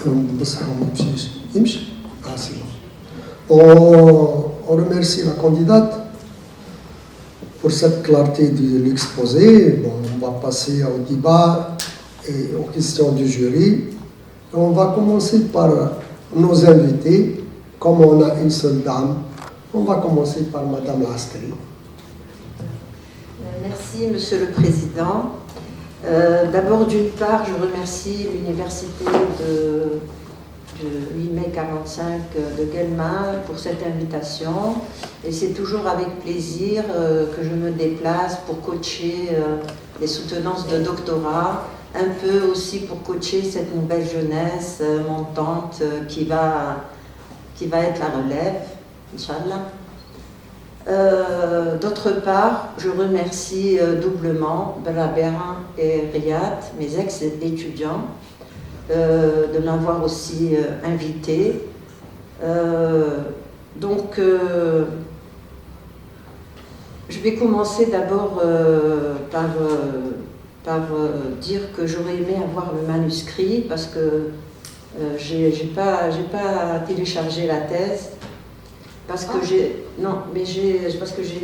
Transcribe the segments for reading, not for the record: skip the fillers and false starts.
On remercie la candidate pour cette clarté de l'exposé. Bon, on va passer au débat et aux questions du jury. On va commencer par nos invités. Comme on a une seule dame, on va commencer par Madame Lastri. Merci, Monsieur le Président. D'abord, d'une part, je remercie l'Université de 8 mai 45 de Guelma pour cette invitation. Et c'est toujours avec plaisir que je me déplace pour coacher les soutenances de doctorat, un peu aussi pour coacher cette nouvelle jeunesse montante qui va être la relève, Inch'Allah. D'autre part, je remercie doublement Rabea et Riyad, mes ex-étudiants, de m'avoir aussi invité. Je vais commencer d'abord par dire que j'aurais aimé avoir le manuscrit parce que j'ai pas téléchargé la thèse parce que j'ai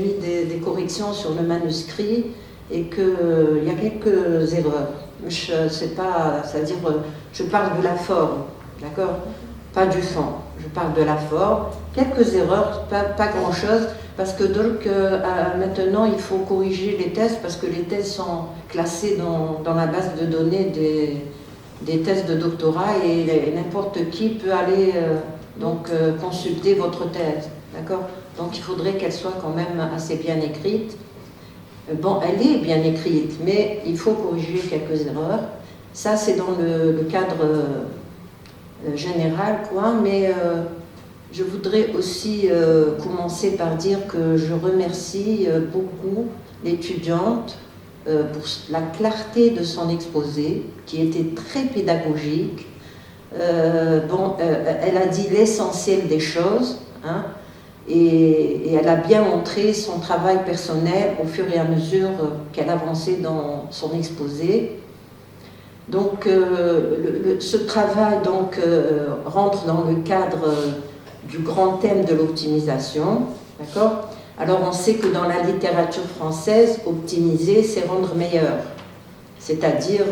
mis des corrections sur le manuscrit et qu'il y a quelques erreurs. C'est-à-dire, je parle de la forme, d'accord, pas du fond. Je parle de la forme, quelques erreurs, pas grand-chose, parce que donc maintenant il faut corriger les thèses parce que les thèses sont classées dans la base de données des thèses de doctorat et n'importe qui peut aller consulter votre thèse, d'accord? Donc il faudrait qu'elle soit quand même assez bien écrite. Bon, elle est bien écrite, mais il faut corriger quelques erreurs. Ça, c'est dans le cadre général, quoi. Mais je voudrais aussi commencer par dire que je remercie beaucoup l'étudiante pour la clarté de son exposé, qui était très pédagogique. Elle a dit l'essentiel des choses, hein. Et elle a bien montré son travail personnel au fur et à mesure qu'elle avançait dans son exposé. Donc, ce travail rentre dans le cadre du grand thème de l'optimisation. D'accord ? Alors, on sait que dans la littérature française, optimiser, c'est rendre meilleur. C'est-à-dire,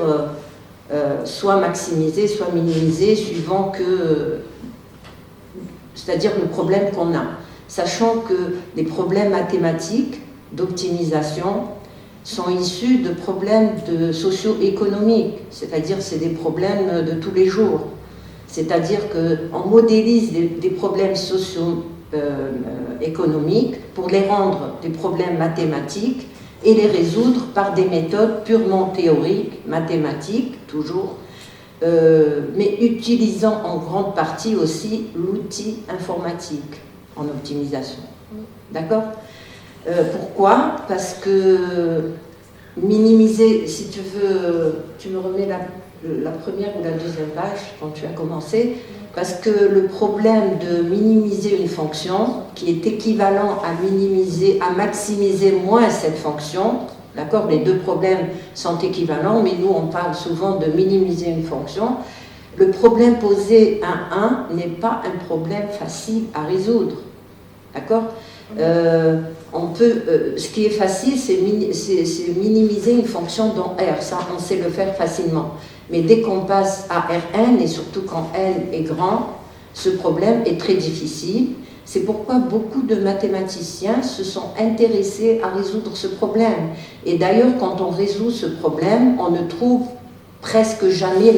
soit maximiser, soit minimiser, c'est-à-dire le problème qu'on a. Sachant que les problèmes mathématiques d'optimisation sont issus de problèmes socio-économiques, c'est-à-dire c'est des problèmes de tous les jours. C'est-à-dire qu'on modélise des problèmes socio-économiques pour les rendre des problèmes mathématiques et les résoudre par des méthodes purement théoriques, mathématiques toujours, mais utilisant en grande partie aussi l'outil informatique en optimisation. D'accord ? Pourquoi ? Parce que minimiser, si tu veux, tu me remets la première ou la deuxième page quand tu as commencé, parce que le problème de minimiser une fonction qui est équivalent à maximiser moins cette fonction, d'accord ? Les deux problèmes sont équivalents, mais nous on parle souvent de minimiser une fonction. Le problème posé à 1 n'est pas un problème facile à résoudre. D'accord ? Ce qui est facile, c'est minimiser une fonction dans R. Ça, on sait le faire facilement. Mais dès qu'on passe à Rn, et surtout quand n est grand, ce problème est très difficile. C'est pourquoi beaucoup de mathématiciens se sont intéressés à résoudre ce problème. Et d'ailleurs, quand on résout ce problème, on ne trouve presque jamais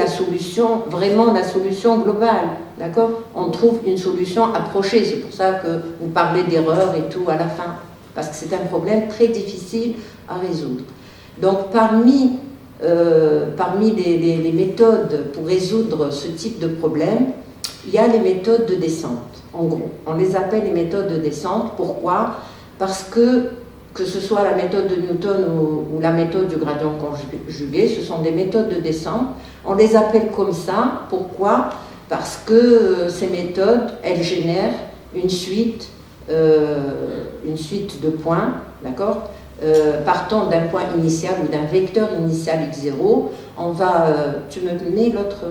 vraiment la solution globale, d'accord ? On trouve une solution approchée, c'est pour ça que vous parlez d'erreur et tout à la fin, parce que c'est un problème très difficile à résoudre. Donc parmi les méthodes pour résoudre ce type de problème, il y a les méthodes de descente, en gros. On les appelle les méthodes de descente, pourquoi ? Parce que ce soit la méthode de Newton ou la méthode du gradient conjugué, ce sont des méthodes de descente. On les appelle comme ça. Pourquoi ? Parce que ces méthodes, elles génèrent une suite de points, d'accord ? partant d'un point initial ou d'un vecteur initial x0, on va, tu me mets l'autre,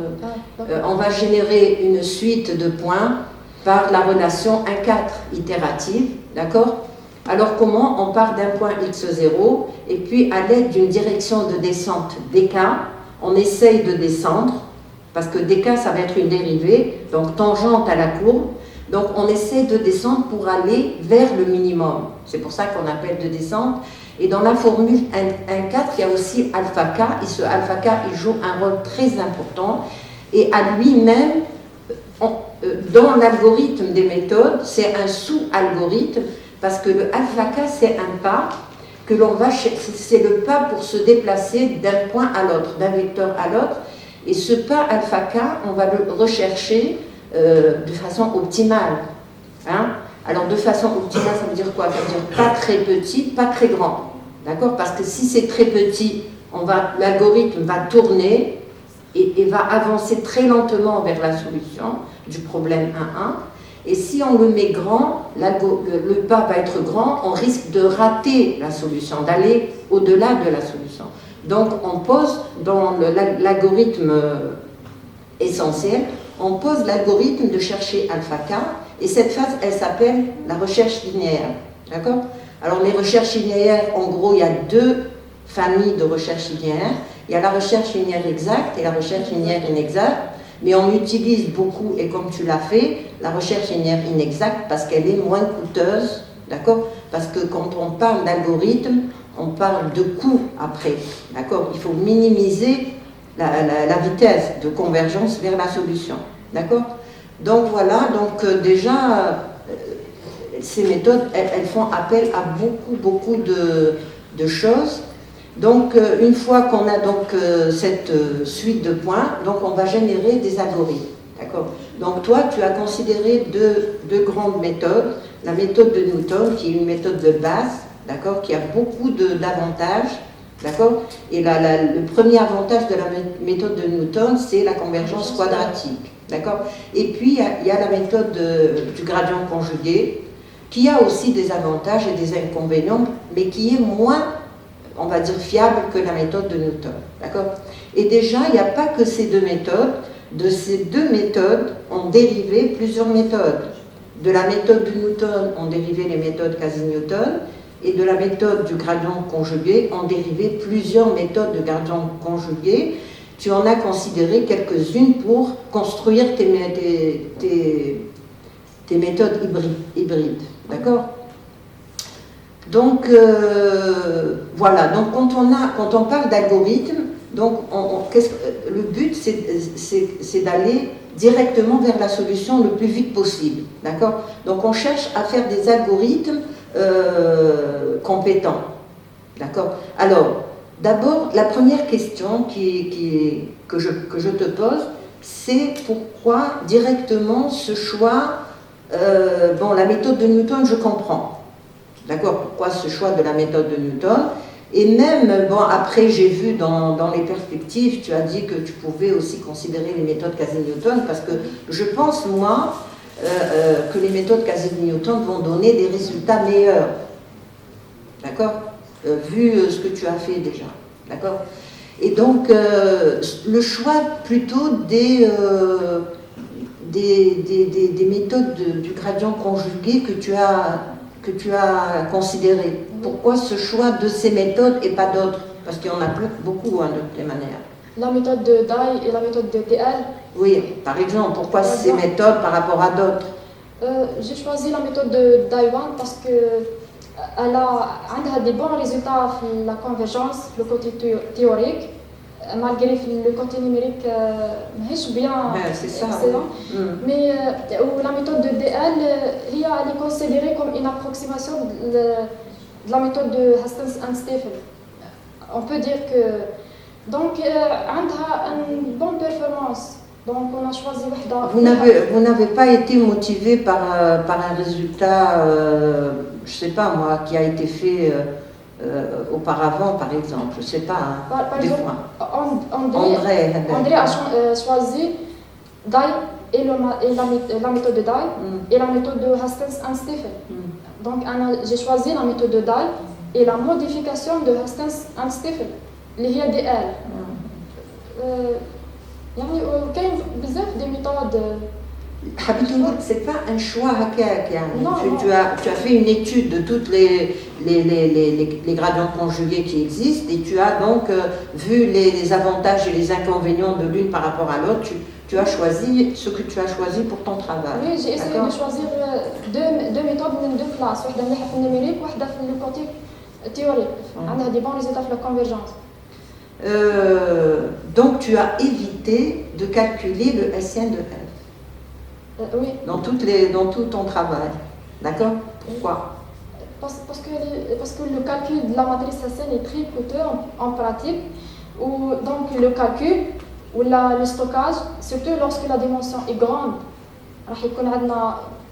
on va générer une suite de points par la relation 1,4 itérative, d'accord? Alors comment? On part d'un point x0 et puis à l'aide d'une direction de descente dk, on essaye de descendre, parce que dk ça va être une dérivée, donc tangente à la courbe, donc on essaie de descendre pour aller vers le minimum. C'est pour ça qu'on appelle de descente. Et dans la formule 1,4, il y a aussi alpha k, et ce alpha k il joue un rôle très important, et à lui-même, dans l'algorithme des méthodes, c'est un sous-algorithme, parce que le alpha k c'est un pas que l'on va c'est le pas pour se déplacer d'un point à l'autre, d'un vecteur à l'autre, et ce pas alpha k, on va le rechercher de façon optimale. Hein? Alors de façon optimale, ça veut dire quoi? Ça veut dire pas très petit, pas très grand. D'accord? Parce que si c'est très petit, l'algorithme va tourner et va avancer très lentement vers la solution du problème 1,1. Et si on le met grand, le pas va être grand, on risque de rater la solution, d'aller au-delà de la solution. Donc on pose dans l'algorithme essentiel, on pose l'algorithme de chercher alpha k, et cette phase, elle s'appelle la recherche linéaire. D'accord? Alors les recherches linéaires, en gros, il y a deux familles de recherche linéaire. Il y a la recherche linéaire exacte et la recherche linéaire inexacte, mais on utilise beaucoup, et comme tu l'as fait, la recherche linéaire inexacte parce qu'elle est moins coûteuse, d'accord? Parce que quand on parle d'algorithme, on parle de coût après, d'accord? Il faut minimiser la vitesse de convergence vers la solution, d'accord? Donc voilà, donc déjà, ces méthodes, elles font appel à beaucoup de choses. Donc, une fois qu'on a donc cette suite de points, donc on va générer des algorithmes, d'accord? Donc toi, tu as considéré deux grandes méthodes, la méthode de Newton, qui est une méthode de base, d'accord, qui a beaucoup d'avantages, d'accord? Et le premier avantage de la méthode de Newton, c'est la convergence quadratique, d'accord? Et puis, il y a la méthode du gradient conjugué, qui a aussi des avantages et des inconvénients, mais qui est moins, on va dire, fiable que la méthode de Newton, d'accord? Et déjà, il n'y a pas que ces deux méthodes. De ces deux méthodes ont dérivé plusieurs méthodes. De la méthode de Newton ont dérivé les méthodes quasi-Newton, et de la méthode du gradient conjugué ont dérivé plusieurs méthodes de gradient conjugué. Tu en as considéré quelques-unes pour construire tes méthodes hybrides, d'accord? Donc voilà, donc quand on parle d'algorithme, donc le but c'est d'aller directement vers la solution le plus vite possible, d'accord? Donc on cherche à faire des algorithmes compétents, d'accord? Alors d'abord la première question que je te pose, c'est pourquoi directement ce choix. Bon, la méthode de Newton, je comprends. D'accord? Pourquoi ce choix de la méthode de Newton? Et même, bon, après, j'ai vu dans les perspectives, tu as dit que tu pouvais aussi considérer les méthodes quasi-Newton, parce que je pense, moi, que les méthodes quasi-Newton vont donner des résultats meilleurs. D'accord? Vu ce que tu as fait déjà. D'accord? Et donc, le choix plutôt des méthodes du gradient conjugué que tu as considérées. Pourquoi ce choix de ces méthodes et pas d'autres? Parce qu'il y en a beaucoup, hein, de toutes les manières. La méthode de Dye et la méthode de DL. Oui, par exemple, pourquoi ces méthodes par rapport à d'autres? J'ai choisi la méthode de Dye-1 parce que elle a des bons résultats dans la convergence, le côté théorique, malgré le côté numérique bien excellent. Mais la méthode de DL, elle est considérée comme une approximation de la méthode de Hastings and Stephen. On peut dire que donc elle a une bonne performance. Donc on a choisi Vous n'avez pas été motivé par un résultat, je sais pas moi, qui a été fait auparavant, par exemple, je sais pas. Hein, par exemple, André a choisi Dye et la méthode de Dye et la méthode de Hastings and Stephen. Donc j'ai choisi la méthode de Dye et la modification de Hastings and Stifel اللي هي DL. يعني كاين بزاف دي ميثود. C'est pas un choix هكاك يعني. Non, Tu as fait une étude de toutes les gradients conjugués qui existent et tu as donc vu les avantages et les inconvénients de l'une par rapport à l'autre. Tu as choisi ce que tu as choisi pour ton travail. Oui, j'ai essayé de choisir deux méthodes من deux classes, واحدة مليحة في النيميريك وواحدة في le côté théorique. عندها des bons résultats في la convergence. Donc tu as évité de calculer le SN de F. Oui. Dans tout ton travail. D'accord? Pourquoi? Parce que le calcul de la matrice SN est très coûteux en pratique. Donc le calcul ou le stockage, surtout lorsque la dimension est grande,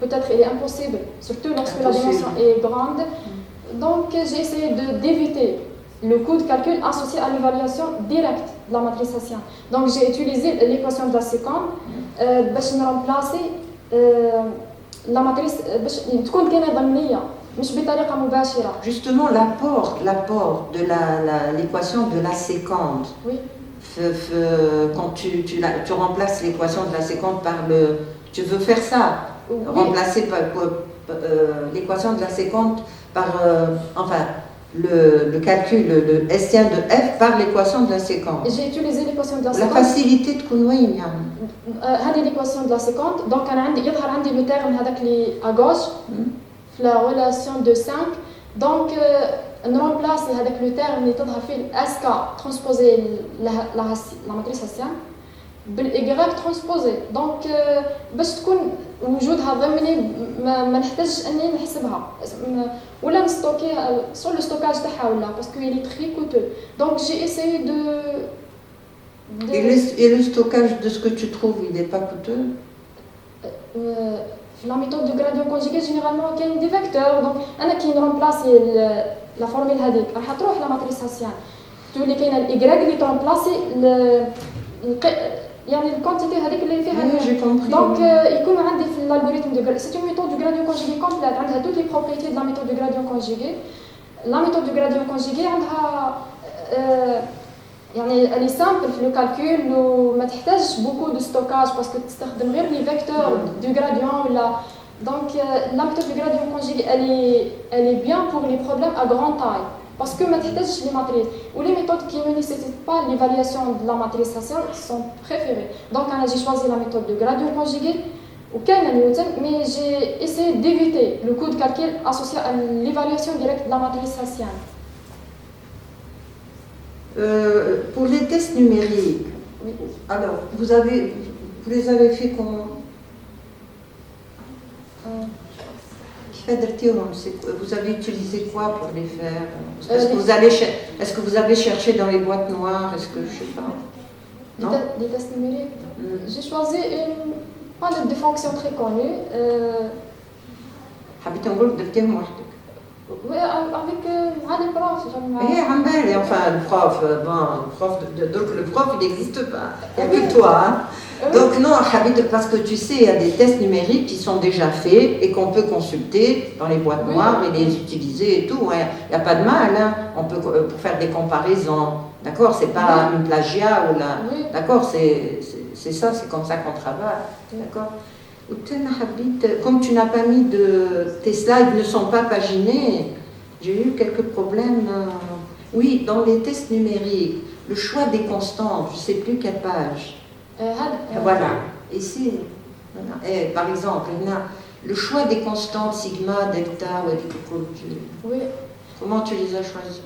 peut-être il est impossible, surtout lorsque la dimension est grande. Donc j'ai essayé d'éviter le coût de calcul associé à l'évaluation directe de la matrice hessienne. Donc j'ai utilisé l'équation de la seconde باش نرمبلاسي la matrice باش تكون كاينه ضمنيه مش بطريقه مباشره. Justement l'apport de l'équation de la séquente. Oui. Quand tu remplaces l'équation de la séquente par le... Tu veux faire ça, oui. Remplacer l'équation de la séquente par... enfin, le calcul, le SN de F par l'équation de la séquente. J'ai utilisé l'équation de la séquente. La facilité de Kounouin. هذه l'équation de la séquente. Donc أنا عندي يظهر عندي le terme هذاك اللي à gauche في la relation de 5. Donc نرمبلاسي هذاك le terme اللي تظهر فيه SK transposé la matrice hessienne بالY transposé. Donc باش تكون وجودها ضمني ما نحتاجش اني نحسبها ولا نستوكيها sur le stockage تاعها ولا parce qu'il est très coûteux. Donc j'ai essayé de Et le stockage de ce que tu trouves, il n'est pas coûteux? La méthode de gradient conjugué généralement كاين des vecteurs. Donc انا كي نرمبلاسي la formule هذيك راح تروح la matrice hessienne تولي كاينه الاي اللي ترمبلاسي يعني الكونتيتي هذيك اللي فيها. دونك يكون عندي في الالغوريثم دو سي اون ميثود دو غراديون كونجيغي كومبليت عندها توت لي بروبريتي دو لا ميثود دو غراديون كونجيغي. لا ميثود دو غراديون كونجيغي عندها يعني الي سامبل في لو كالكول وما تحتاجش بوكو دو ستوكاج باسكو تستخدم غير لي فيكتور دو غراديون ولا. دونك لا ميثود دو غراديون كونجيغي elle est bien pour les problèmes à grande taille. Parce que les matrices ou les méthodes qui ne nécessitent pas l'évaluation de la matrice hessienne sont préférées. Donc j'ai choisi la méthode de gradient conjugué ou Newton, mais j'ai essayé d'éviter le coût de calcul associé à l'évaluation directe de la matrice hessienne. Pour les tests numériques, oui. Alors vous les avez fait comment? Vous avez utilisé quoi pour les faire? Est-ce que vous avez cherché dans les boîtes noires? Est-ce que je sais pas? Non? Les tests numériques. J'ai choisi une palette de fonctions très connue. Oui, avec les profs. Enfin, le prof, donc le prof il n'existe pas. Il n'y a que toi. Hein? Donc non, parce que tu sais, il y a des tests numériques qui sont déjà faits et qu'on peut consulter dans les boîtes noires et les utiliser et tout. Il n'y a pas de mal, hein. On peut pour faire des comparaisons. D'accord, c'est pas une plagiat ou la. D'accord, c'est ça, c'est comme ça qu'on travaille. D'accord. Comme tu n'as pas mis tes slides ne sont pas paginés, j'ai eu quelques problèmes. Oui, dans les tests numériques, le choix des constantes, je ne sais plus quelle page. Voilà, ici, voilà. Et, par exemple, le choix des constantes sigma, delta ou oui. Comment tu les as choisis?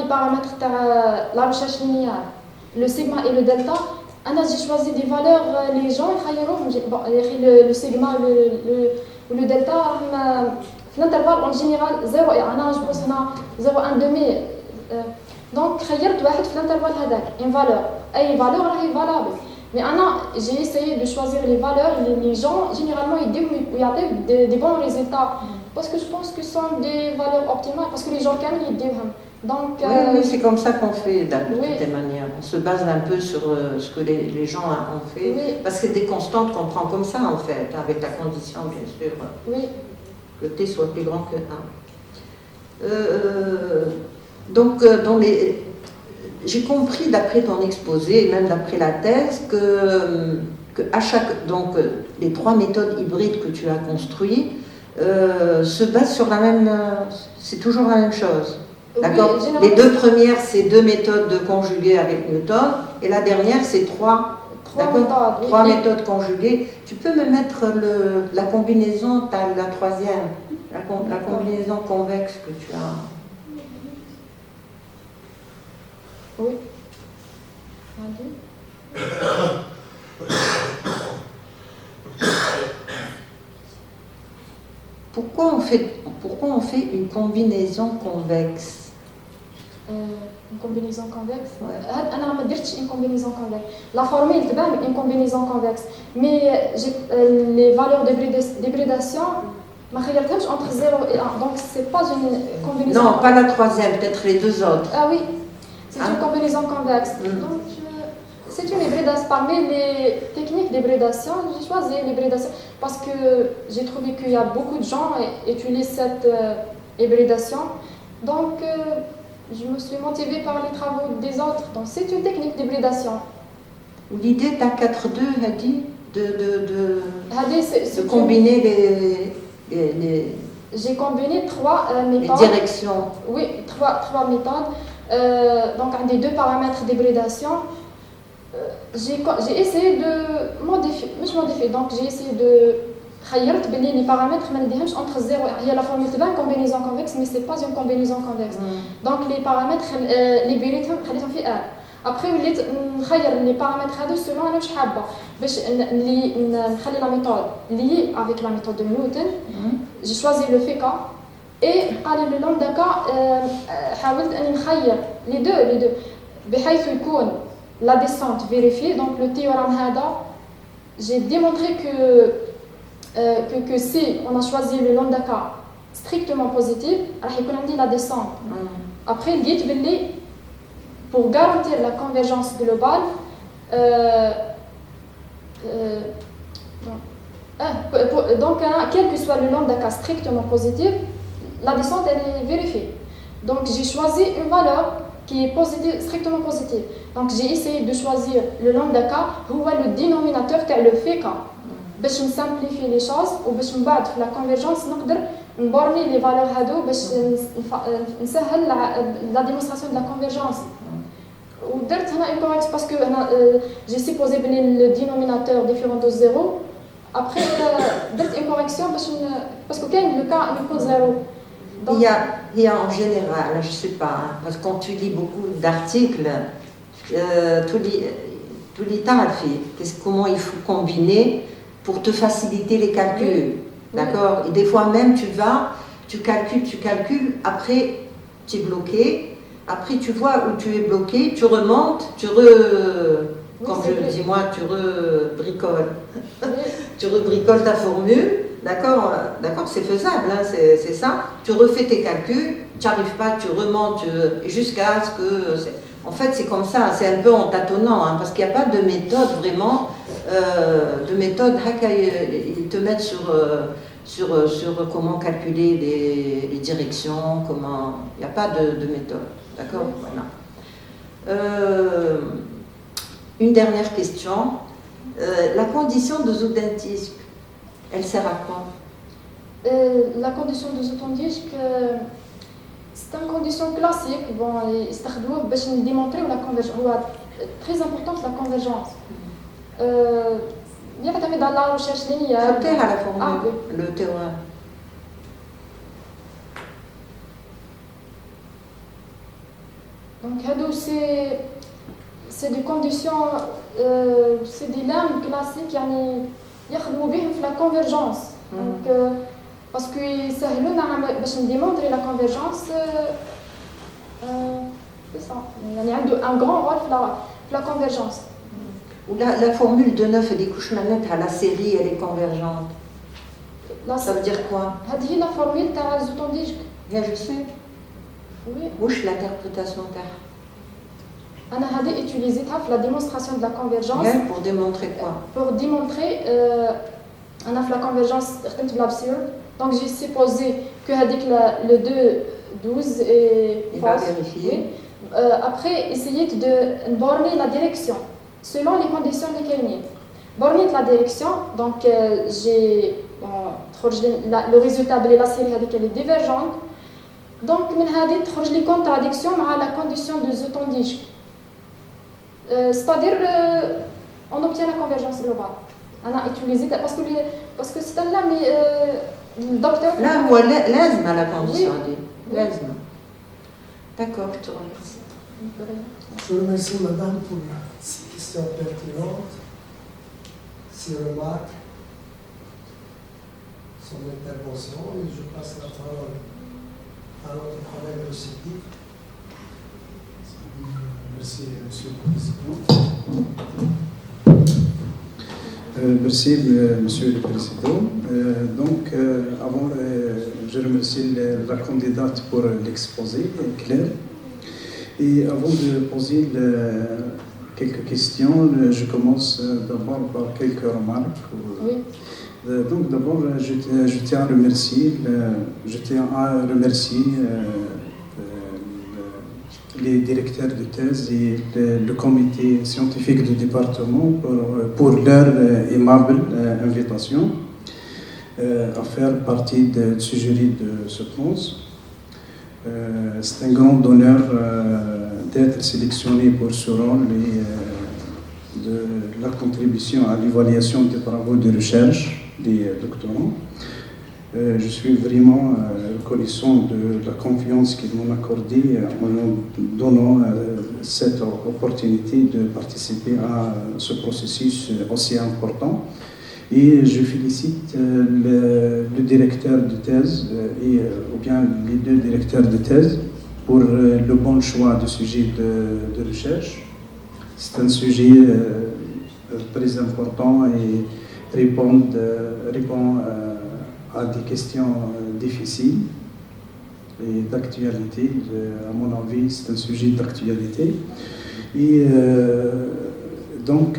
Les paramètres de la recherche linéaire, le sigma et le delta. J'ai choisi des valeurs, les gens le sigma ou le delta, l'intervalle en général 0 et 1, je pense 0,1 demi. Donc, j'ai choisi l'intervalle une valeur. Et valeur est valable. Mais j'ai essayé de choisir les valeurs, les gens généralement ils disent des bons résultats. Parce que je pense que ce sont des valeurs optimales, parce que les gens quand ils disent. Donc, oui, c'est comme ça qu'on fait de toutes les manières. On se base un peu sur ce que les gens ont fait. Oui. Parce que des constantes qu'on prend comme ça en fait, avec la condition bien sûr que t soit plus grand que 1. J'ai compris d'après ton exposé, et même d'après la thèse, que à chaque, les 3 méthodes hybrides que tu as construites se basent sur la même, c'est toujours la même chose. D'accord. Oui, les 2 premières, c'est 2 méthodes conjuguées avec Newton, et la dernière, c'est 3 méthodes. 3 méthodes conjuguées. Tu peux me mettre la combinaison, la troisième, la combinaison convexe que tu as. Oui. Pourquoi on fait une combinaison convexe? Une combinaison convexe. Ouais. أنا ما درتش une combinaison convexe. La formule تبان une combinaison convexe. Mais les valeurs d'hybridation ما خيرتهمش entre 0 et 1. Donc c'est pas une combinaison. Non, pas la troisième, peut-être les 2 autres. Ah oui, c'est une combinaison convexe. Donc c'est une hybridation. Parmi les techniques d'hybridation, j'ai choisi l'hybridation parce que j'ai trouvé qu'il y a beaucoup de gens qui utilisent cette hybridation. Donc je me suis motivée par les travaux des autres. Donc c'est une technique d'hybridation. L'idée de 4-2 a dit de c'est combiner les J'ai combiné 3 méthodes. Les directions. Oui, 3 méthodes. Donc, un des 2 paramètres d'hybridation. J'ai essayé de modifier, donc j'ai essayé de خيرت بلي les paramètres ما نديهمش entre 0 et 1. La formule تبان combinaison convexe, mais c'est pas une combinaison convexe. Donc les paramètres اللي بيناتهم خليتهم في 1. Après وليت نخير les paramètres هذو selon انا واش حابه باش نخلي la méthode liée avec la méthode de Newton. J'ai choisi le FK et قال لي le lambda K حاولت اني نخير les deux بحيث يكون la descente vérifiée. Donc le théorème هذا j'ai démontré que si on a choisi le lambda K strictement positif راح يكون عندي la descente. Après لقيت باللي pour garantir la convergence globale donc quel que soit le lambda K strictement positif, la descente elle est vérifiée. Donc j'ai choisi une valeur qui est positive, strictement positive. Donc j'ai essayé de choisir le lambda K هو le dénominateur تاع le fait K باش نسامبليفي les choses وباش من بعد في la convergence نقدر نبورني les valeurs هادو باش نسهل la démonstration de la convergence. ودرت هنا une correction parce que j'ai supposé بلي le dénominateur différent de 0. Après درت une correction parce que كاين le cas يكون 0. Donc, il y a en général, je ne sais pas, parce que quand tu lis beaucoup d'articles, tu lis comment il faut combiner pour te faciliter les calculs. D'accord. Et des fois même, tu calcules, après tu es bloqué, après tu vois où tu es bloqué, tu remontes, comme je le dis moi, tu rebricoles. Tu rebricoles ta formule. D'accord, c'est faisable, hein, c'est ça. Tu refais tes calculs, tu n'arrives pas, tu remontes jusqu'à ce que... En fait, c'est comme ça, c'est un peu en tâtonnant, hein, parce qu'il n'y a pas de méthode vraiment, ils te mettent sur comment calculer les directions, il n'y a pas de méthode, d'accord, voilà. Une dernière question, la condition de Zoudentisme, elle sert à quoi? La condition de Zoutendijk, c'est une condition classique. Bon, يستخدموه باش نديمونطريو la convergence. هو très importante la convergence. يعتمد على la recherche linéaire. Faut taire à la formule, le théorème. Donc هادو c'est des conditions, c'est des lemmes classiques يعني يخدموا بهم في la convergence. Donc parce que يسهلونا باش نديمونطري la convergence. C'est ça. يعني عنده un grand rôle في la convergence. La formule de 9 des couches manettes à la série, elle est convergente. Ça veut dire quoi? هذه هي la formule تاع Zoutendijk. Bien, je sais. Oui. Wesh l'interprétation تاعها. أنا هذه utilisée في la démonstration de la convergence. Bien, pour démontrer quoi? Pour démontrer أنا في la convergence خدمت بالabsurde. Donc j'ai supposé que هذيك le 2 12 et Il va fausses. vérifier. Oui. Après, essayez de borner la direction selon les conditions des كاينين. Borner la direction, donc j'ai le résultat de la série elle est divergente. Donc, من هذه تخرج لي contradiction مع la condition de Zoetton-Dich. C'est-à-dire, on obtient la convergence globale. On a utilisé parce que c'est là, mais le docteur. Là, هو لازم la condition دي. لازم. D'accord, je te remercie. Je remercie Madame pour ces questions pertinentes, ces remarques, son intervention, et je passe la parole à notre collègue Rossetti. Merci, Monsieur le Président. Merci, Monsieur le Président. Avant, je remercie la candidate pour l'exposé clair. Et avant de poser quelques questions, je commence d'abord par quelques remarques. Oui. Donc d'abord, je tiens à remercier, les directeurs de thèse et le comité scientifique du département pour leur aimable invitation à faire partie de ce jury de ce pense. C'est un grand honneur d'être sélectionné pour ce rôle et de la contribution à l'évaluation des travaux de recherche des doctorants. Je suis vraiment reconnaissant de la confiance qu'ils m'ont accordée en nous donnant cette opportunité de participer à ce processus aussi important. Et je félicite le directeur de thèse, ou bien les deux directeurs de thèse, pour le bon choix de sujet de recherche. C'est un sujet très important et répond à des questions difficiles et d'actualité. À mon avis, c'est un sujet d'actualité. Et donc,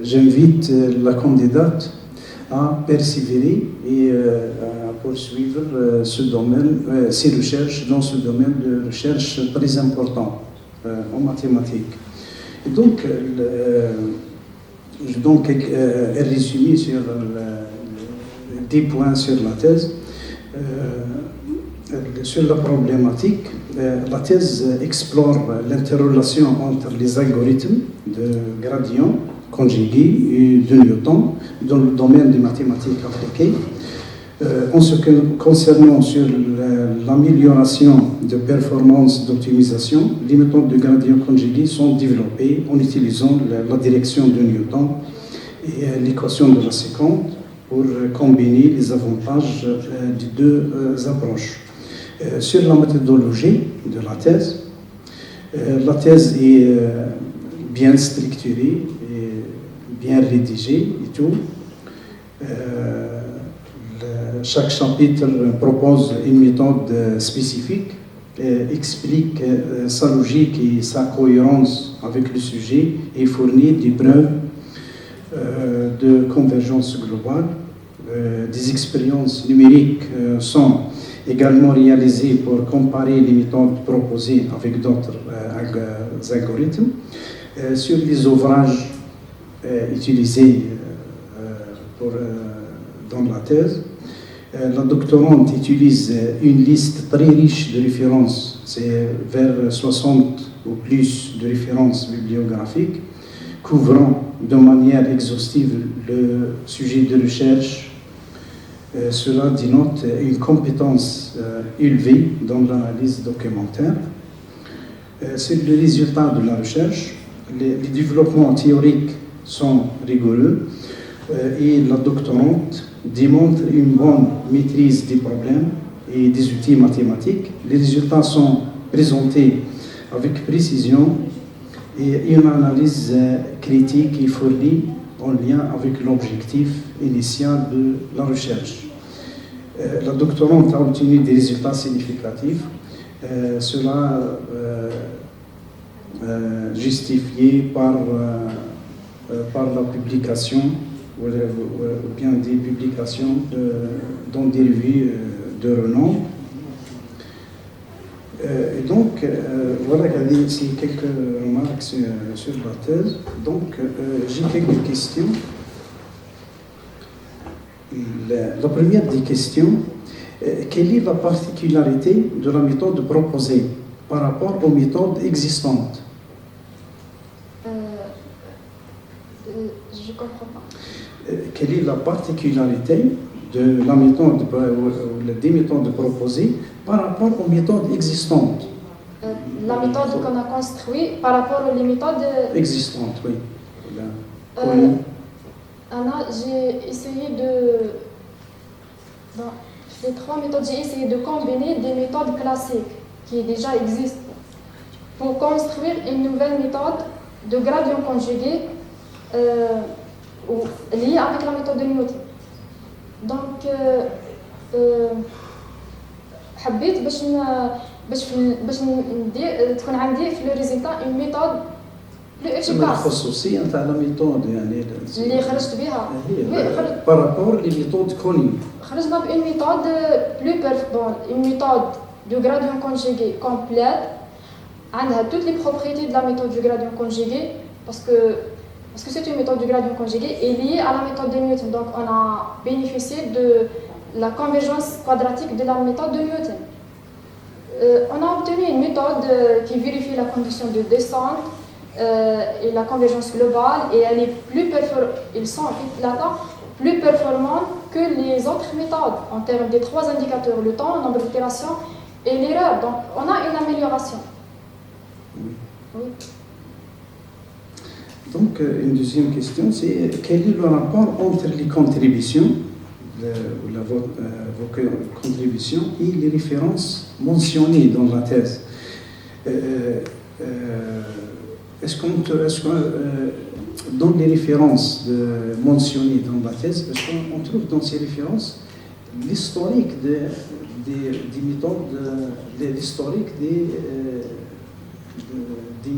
j'invite la candidate à persévérer et à poursuivre ce domaine, ses recherches dans ce domaine de recherche très important en mathématiques. Et donc, un résumé sur 10 points sur la thèse. Sur la problématique, la thèse explore l'interrelation entre les algorithmes de gradient conjugué et de Newton dans le domaine des mathématiques appliquées. En ce qui concernant sur l'amélioration de performance d'optimisation, les méthodes de gradient conjugué sont développées en utilisant la direction de Newton et l'équation de la séquence pour combiner les avantages des deux approches. Sur la méthodologie de la thèse est bien structurée et bien rédigée et tout. Chaque chapitre propose une méthode spécifique, explique sa logique et sa cohérence avec le sujet et fournit des preuves de convergence globale. Des expériences numériques sont également réalisées pour comparer les méthodes proposées avec d'autres algorithmes. Sur les ouvrages utilisés dans la thèse, la doctorante utilise une liste très riche de références, c'est vers 60 ou plus de références bibliographiques, couvrant de manière exhaustive le sujet de recherche. Cela dénote une compétence élevée dans l'analyse documentaire. C'est le résultat de la recherche. Les développements théoriques sont rigoureux et la doctorante démontre une bonne maîtrise des problèmes et des outils mathématiques. Les résultats sont présentés avec précision et une analyse critique est fournie en lien avec l'objectif initial de la recherche. La doctorante a obtenu des résultats significatifs, cela justifié par la publication ou bien des publications dans des revues de renom. Et donc, voilà, c'est quelques remarques sur la thèse. Donc, j'ai quelques questions. La première des questions, quelle est la particularité de la méthode proposée par rapport aux méthodes existantes? Je comprends pas. Quelle est la particularité de la méthode ou des méthodes proposées par rapport aux méthodes existantes? La méthode qu'on a construite par rapport aux méthodes Existantes, oui. Anna, j'ai essayé de... Dans les 3 méthodes, j'ai essayé de combiner des méthodes classiques qui déjà existent pour construire une nouvelle méthode de gradient conjugué liée avec la méthode de Newton. Donc, حبيت باش تكون عندي في le résultat une méthode plus efficace. الخصوصية نتاع لا ميثود يعني اللي خرجت بها بارابور لي ميثود كوني. خرجنا بune méthode plus performante, une méthode du gradient conjugué complète. عندها toutes les propriétés de la méthode du gradient conjugué parce que c'est une méthode du gradient conjugué et liée à la méthode de Newton. Donc on a bénéficié de la convergence quadratique de la méthode de Newton. On a obtenu une méthode qui vérifie la condition de descente et la convergence globale et elle est ils sont plus performantes que les autres méthodes en termes des 3 indicateurs, le temps, le nombre d'itérations et l'erreur. Donc on a une amélioration. Oui. Donc une deuxième question, c'est quel est le rapport entre les contributions vos contributions et les références mentionnées dans la thèse. Est-ce que dans les références mentionnées dans la thèse, est-ce qu'on trouve dans ces références l'historique des méthodes, l'historique des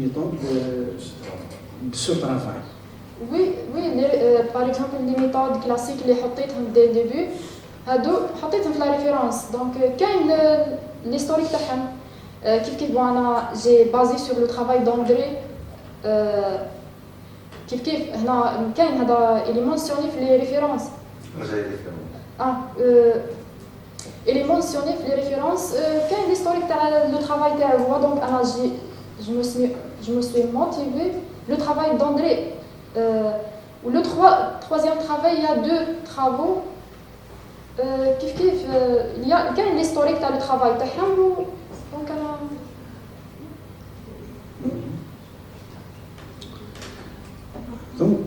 méthodes de ce travail? Oui, par exemple les méthodes classiques les حطيتهم dès le début هادو حطيتهم في la référence donc كاين l'historique تاعهم كيف bon انا j'ai basé sur le travail d'André كيف هنا كاين هذا اللي mentionné في les références il est mentionné في les références كاين l'historique تاع le travail تاعو donc انا je me suis motivé le travail d'André. Le troisième travail, il y a 2 travaux. Il y a l'historique de le travail. Donc,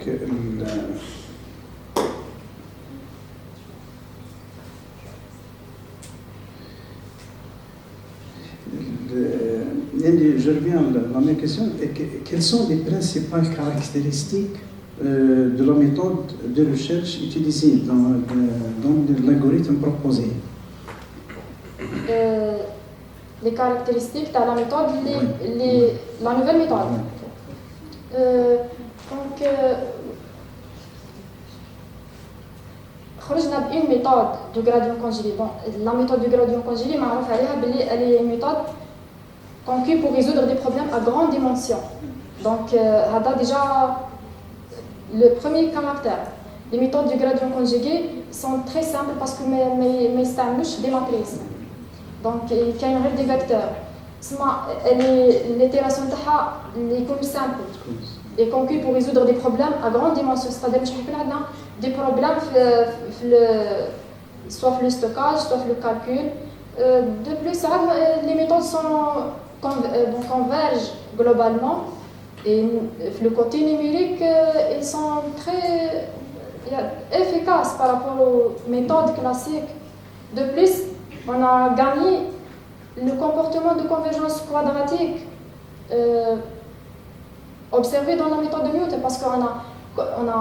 je reviens à ma question. Quelles sont les principales caractéristiques de la méthode de recherche utilisée dans l'algorithme proposé? Les caractéristiques de la méthode, la nouvelle méthode. Donc, خرجنا بune méthode du gradient conjugué. Bon, la méthode du gradient conjugué, elle est une méthode conçue pour résoudre des problèmes à grande dimension. Donc, déjà le premier caractère. Les méthodes du gradient conjugué sont très simples parce que mes stars des matrices. Donc, il y a une règle des vecteurs. L'itération est comme simple et conçue pour résoudre des problèmes à grande dimension. C'est-à-dire que nous avons des problèmes soit le stockage, soit le calcul. De plus, les méthodes convergent globalement. Et le côté numérique, ils sont très efficaces par rapport aux méthodes classiques. De plus, on a gagné le comportement de convergence quadratique observé dans la méthode de Newton parce qu'on a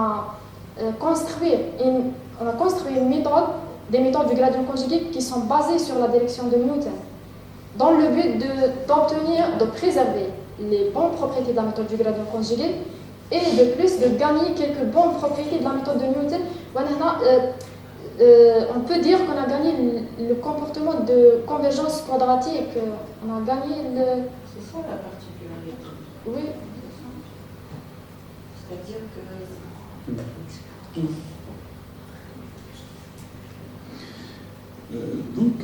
construit une méthode, des méthodes du gradient conjugué qui sont basées sur la direction de Newton dans le but de préserver les bonnes propriétés de la méthode du gradient conjugué et de plus de gagner quelques bonnes propriétés de la méthode de Newton. on peut dire qu'on a gagné le comportement de convergence quadratique. On a gagné le... C'est ça la particularité. Oui. C'est-à-dire que... Donc,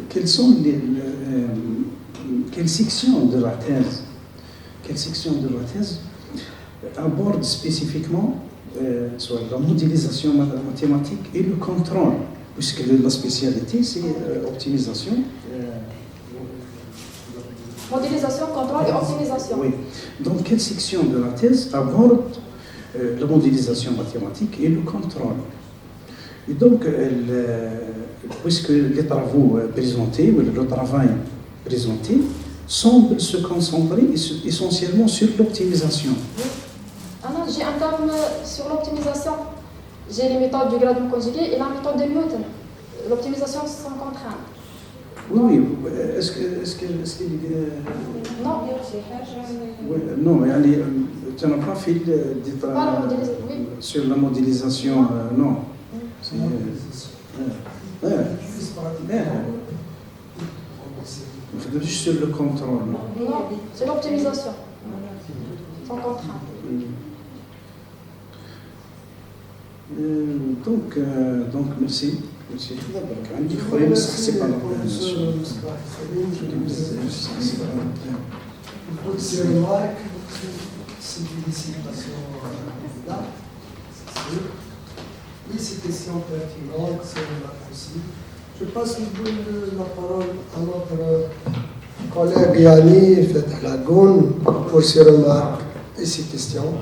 quelles sont quelles sections de la thèse abordent spécifiquement sur la modélisation mathématique et le contrôle, puisque la spécialité c'est optimisation. Modélisation, contrôle et optimisation. Oui. Donc, quelle section de la thèse aborde la modélisation mathématique et le contrôle? Et donc, puisque les travaux présentés, ou le travail présenté, semble se concentrer essentiellement sur l'optimisation. Alors, j'ai un terme sur l'optimisation. J'ai les méthodes du gradient conjugué et la méthode de Newton. L'optimisation sans contrainte. Oui, est-ce que Non, non, allez, tu n'as pas fait pas la modélisation, oui. sur la modélisation, non. C'est, juste sur le contrôle. Non, c'est l'optimisation sans contrainte. Donc merci. Merci. عندي خويا بس حسب على Toutes ces remarques, ces félicitations là, c'est sûr. Et ces questions pertinentes, ces remarques aussi. Je passe la parole à notre collègue Yanni Fatah Lagoun pour ses remarques et ses questions.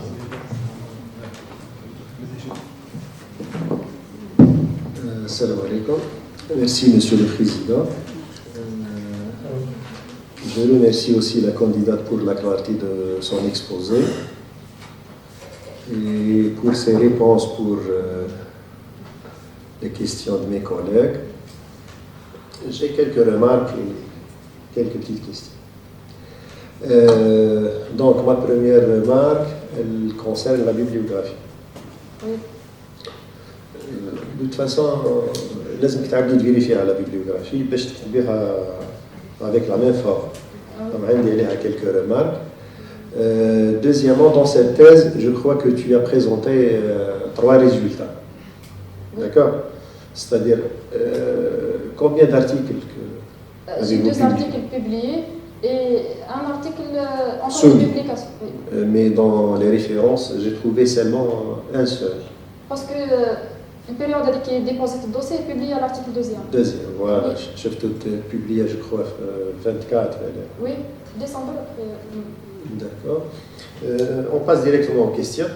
Salam alaikum. Merci, Monsieur le Président. Je remercie aussi la candidate pour la clarté de son exposé et pour ses réponses pour les questions de mes collègues. J'ai quelques remarques et quelques petites questions. Donc, ma première remarque, elle concerne la bibliographie. Oui. De toute façon, لازم تعبدي تفيريفي على la bibliographie باش تكتبيها avec la même forme. Donc, عندي عليها quelques remarques. Deuxièmement, dans cette thèse, je crois que tu as présenté 3 résultats. D'accord? C'est-à-dire, combien d'articles J'ai 2 articles publiés et un article en cours de publication. Oui. Mais dans les références, j'ai trouvé seulement un seul. Parce que une période qui est déposée le dossier est publiée à l'article 2e. Deuxième, voilà. Oui. Je tout publié, je crois, 24. Oui, décembre. D'accord. On passe directement aux questions.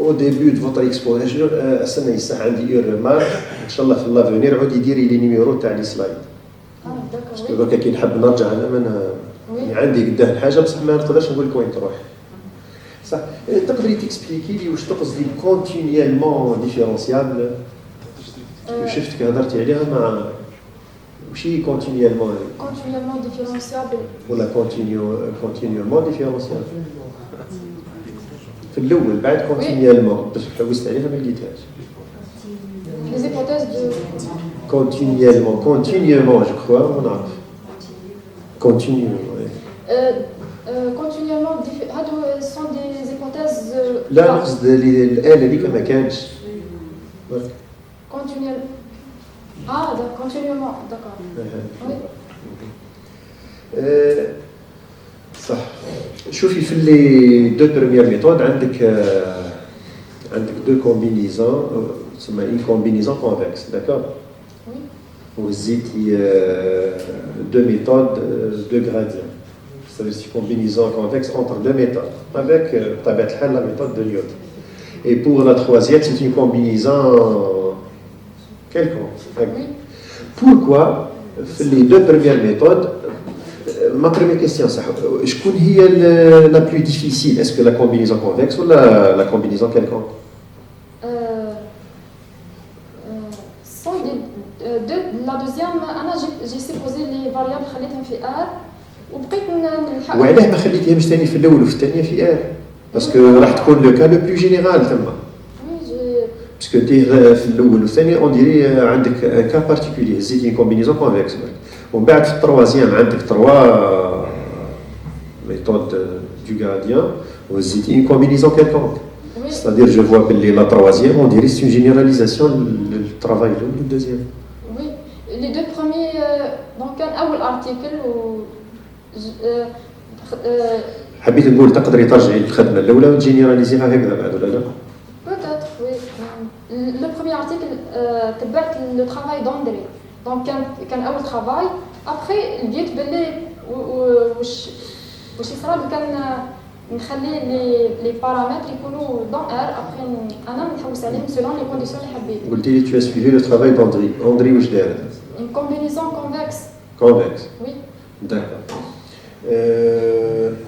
Au début de votre exposition, استنى يصح عندي une remarque. إن شاء الله في l'avenir عودي ديري لي نيميرو تاع لي سلايد. D'accord, باسكو oui. دوكا كي نحب نرجع انا من Oui. عندي قدام الحاجه بصح ما نقدرش نقول لك وين تروح. صح. تقدري تكسبليكي لي واش تقصدي كونتينيالمون ديفيرونسيابل؟ شفتك هضرتي عليها مع وشي كونتينيالمون Continuellement différenciable. ولا كونتينيومون ديفيرونسيابل؟ في الاول بعد كونتينيالمون باش حوست عليها ما لقيتهاش. Les hypothèses de... Continuellement, je crois, on a. Continue, oui. Continuellement, ce sont des hypothèses... لا نقصد الآلة اللي ما كانش. Continuellement. Ah, d'accord, continuellement, d'accord. Oui. صح. شوفي في les 2 premières méthodes عندك عندك 2 combinaisons تسمى une combinaison convexe, d'accord? Oui. وزيتي 2 méthodes de gradient. C'est-à-dire c'est une combinaison convexe entre 2 méthodes, avec la méthode de Newton. Et pour la troisième, c'est une combinaison quelconque. Oui. Pourquoi les 2 premières méthodes, ma première question, je connais la plus difficile, est-ce que la combinaison convexe ou la combinaison quelconque? Sont la deuxième, j'ai supposé les variables خليتهم في R وبقيت وعلاه ما خليتيهمش ثاني في الاول وفي الثانيه في ار؟ باسكو راح تكون لو كا لو بلو جينيرال تما. باسكو انت في الاول والثاني اون ديري عندك ان كا بارتيكولي زيتي كومبينيزون كونفكس ومن بعد في التروازيام عندك 3 ميثود دو غاديان وزيتي اون كومبينيزون كيلكونك Oui. c'est-à-dire je vois que la troisième on dirait c'est une généralisation le travail le deuxième. Oui, les deux premiers, donc un article où حبيت نقول تقدري ترجعي للخدمه الاولى وتجينيراليزيها هكذا بعد ولا لا؟ peut-être, oui. Le premier article, تبعت le travail d'André. Donc كان أول travail. Après لقيت باللي وش يصرى كان نخلي لي بارامتر يكونوا dans R. Après أنا نحوس عليهم selon les conditions اللي حبيت. قلتي لي tu as suivi le travail d'André. André واش دار؟ Une combinaison convexe. Convexe. Oui. D'accord.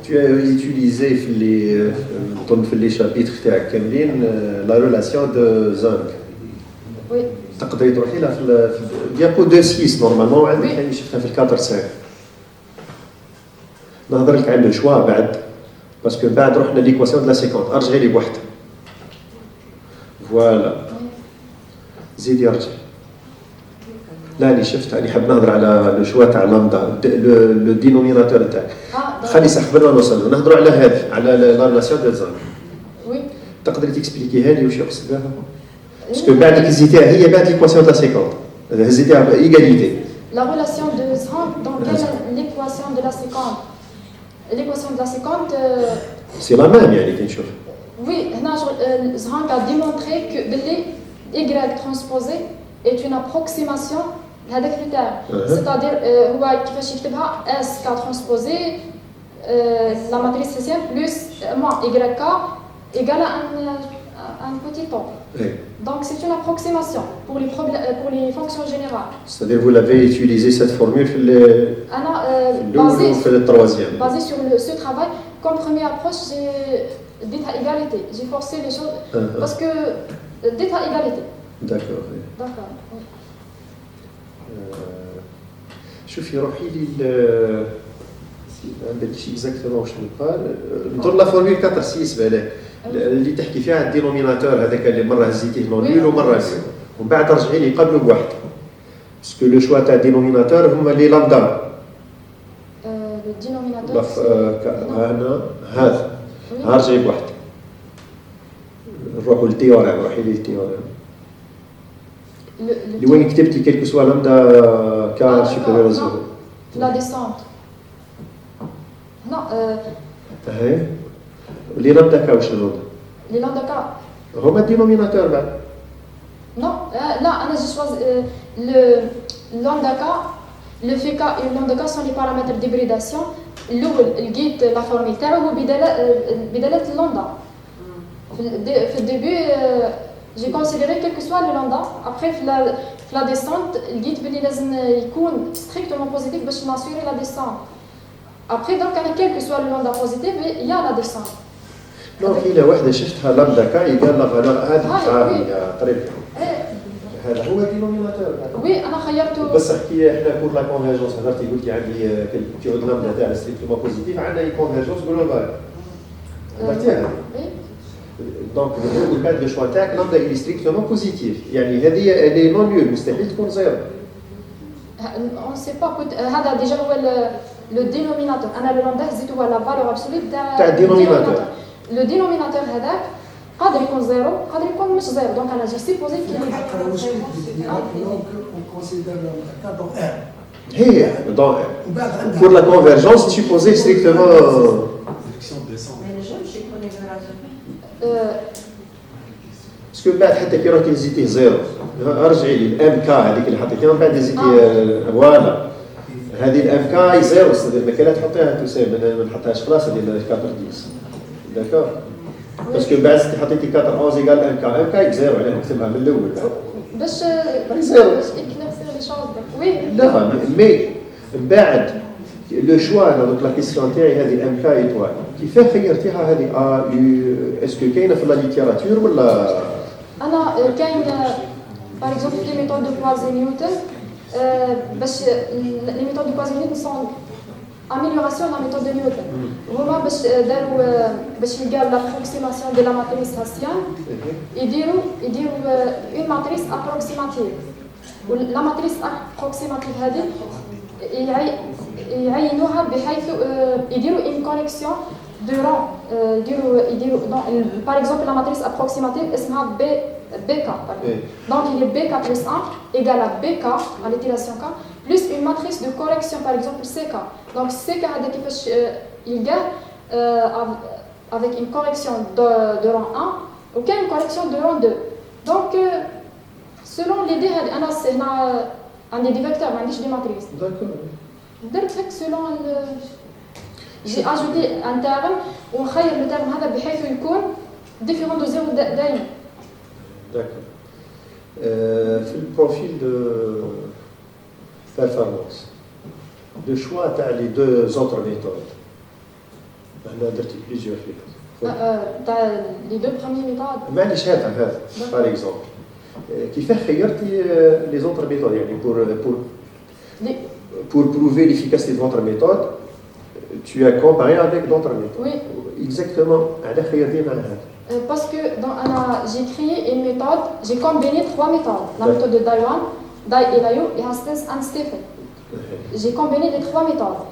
Tu as utilisé في les chapitres تاعك كاملين la relation de zinc. Oui. تقدري تروحي لها في الديابو 2 نورمالمون وعندك Oui. يعني شفتها في الكادر 5. نهضر لك على لو شوا بعد باسكو بعد رحنا ليكواسيون دو لا سيكونت ارجعي لي بوحدها. فوالا. زيدي ارجعي. لا اللي شفتها اللي حاب نهضر على لو شوا تاع لامدا لو دينوميناتور تاعك. خلي سحبنا نوصل نهضروا على هذه على لا ريلاسيون دو زان. Oui. تقدري تكسبليكيها لي واش يقصد بها؟ باسكو بعد هزيتيها هي بعد ليكواسيون تاع لا سيكونت. هزيتيها ايغاليتي. La relation de Zrank, donc l'équation de la séquente. L'équation de la séquente, سي لا ميم يعني كي نشوف. oui, Zrank a démontré que Y transposé est une approximation هذاك le terme. C'est-à-dire, هو كيفاش يكتبها S K transposé, la matrice hessienne plus moins YK égale à un petit temps. Oui. Donc c'est une approximation pour les fonctions générales. C'est-à-dire vous l'avez utilisé cette formule في le troisième. Basé sur ce travail, comme première approche, j'ai dit à égalité. J'ai forcé les choses parce que dit à égalité. D'accord. Oui. D'accord. Oui. شوفي روحي لي عندك شي اكزاكتومون واش نقال نضر لا فورمول 4 6 بالك اللي تحكي فيها الدينوميناتور هذاك اللي مره هزيتيه نول ومره هزيتيه ومن بعد رجعي لي قبله بواحد باسكو لو شوا تاع الدينوميناتور هما لي لامدا Le dénominateur. هنا هذا رجعي بواحد نروحوا للتيوريم روحي لي للتيوريم اللي وين كتبتي كيلكو سوا لامدا كار سوبيريور زيرو La descente. Non, هاي لي لامدا كا واش نوض les lambda K. هما الدينوميناتور بعد Non, là, j'ai choisi le lambda K. Le FK et le lambda K sont les paramètres d'hybridation. Le guide, la formule تاعو هو بدالة اللامدا. في الدébut, j'ai considéré quel que soit le lambda. Après, في la descente, le guide بلي لازم يكون strictement positif باش نassurer la descente. Après, donc, quel que soit le lambda positif, il y a la descente. دونك إلا وحده شفتها لامدا كا يقال لا فالور هذه تاع طريقه هذا هو الدينوميناتور. Oui, أنا خيرته. بس حكي احنا بور لا كونفيرجونس هضرتي قلتي عندي تعود لامدا تاع ستريكتومون بوزيتيف عندنا كونفيرجونس جلوبال هضرتيها. دونك من بعد لو شوا تاعك لامدا اللي ستريكتومون بوزيتيف يعني هذه اللي نون نول مستحيل تكون زيرو. On ne sait pas هذا ديجا هو le dénominateur. أنا le lambda هزيت هو la valeur absolue تاع الدينوميناتور. Le dénominateur هذاك قادر يكون زيرو قادر يكون مش زيرو دونك أنا جي سيبوزي هي دونك pour la convergence supposée strictement Mais les jeunes, je connais bien la باسكو بعد حتى كي رحتي هزيتيه زيرو ارجعي لي الام كا هذيك اللي حطيتيها من بعد هزيتي فوالا هذه الام كا زيرو صدق ما كان تحطيها تساوي ما نحطهاش خلاص هذه 4 10 داكور باسكو بعد حطيتي 4 11 قال ام كا زيرو علاه نكتبها من الاول باش زيرو éclaircir les choses. Oui. لا مي من بعد لو شوا انا دوك لا كيسيون تاعي هذه ام كا ايتوال كيفاه خيرتيها هذه اسكو كاينه في لا ليتيراتور ولا أنا كاين par exemple les méthodes de Poisson-Newton باش les méthodes de Poisson-Newton sont amélioration de la méthode de Newton. هما باش يلقاو l'approximation de la matrice Hessienne يديروا une matrice approximative. ولا matrice approximative هذه يعينوها بحيث يديروا une connexion de rang. يديروا par exemple la matrice approximative اسمها BK. Donc il est BK plus 1 égale à BK à l'itération K plus une matrice de correction par exemple CK. Donc CK هذا كيفاش يلقاه avec une correction de rang 1 ou une correction de rang 2. Donc selon l'idée انا هنا عندي دي فيكتور ما عنديش دي ماتريس. درت هيك selon j'ai ajouté un terme ونخير le terme هذا بحيث يكون différent de 0 دائما. D'accord. في البروفيل de performance, le choix تاع les deux autres méthodes. أنا درت plusieurs films. تاع les deux premiers méthodes. معليش هذا par exemple. كيفاه خيرتي les autres méthodes يعني pour prouver l'efficacité de votre méthode, tu as comparé avec d'autres méthodes. Oui. Exactement. على خيرتي مع هذا. Parce que j'ai créé une méthode, j'ai combiné 3 méthodes. La méthode de Daiwan, Dai Elayo et Hastings and Stephen. J'ai combiné les 3 méthodes.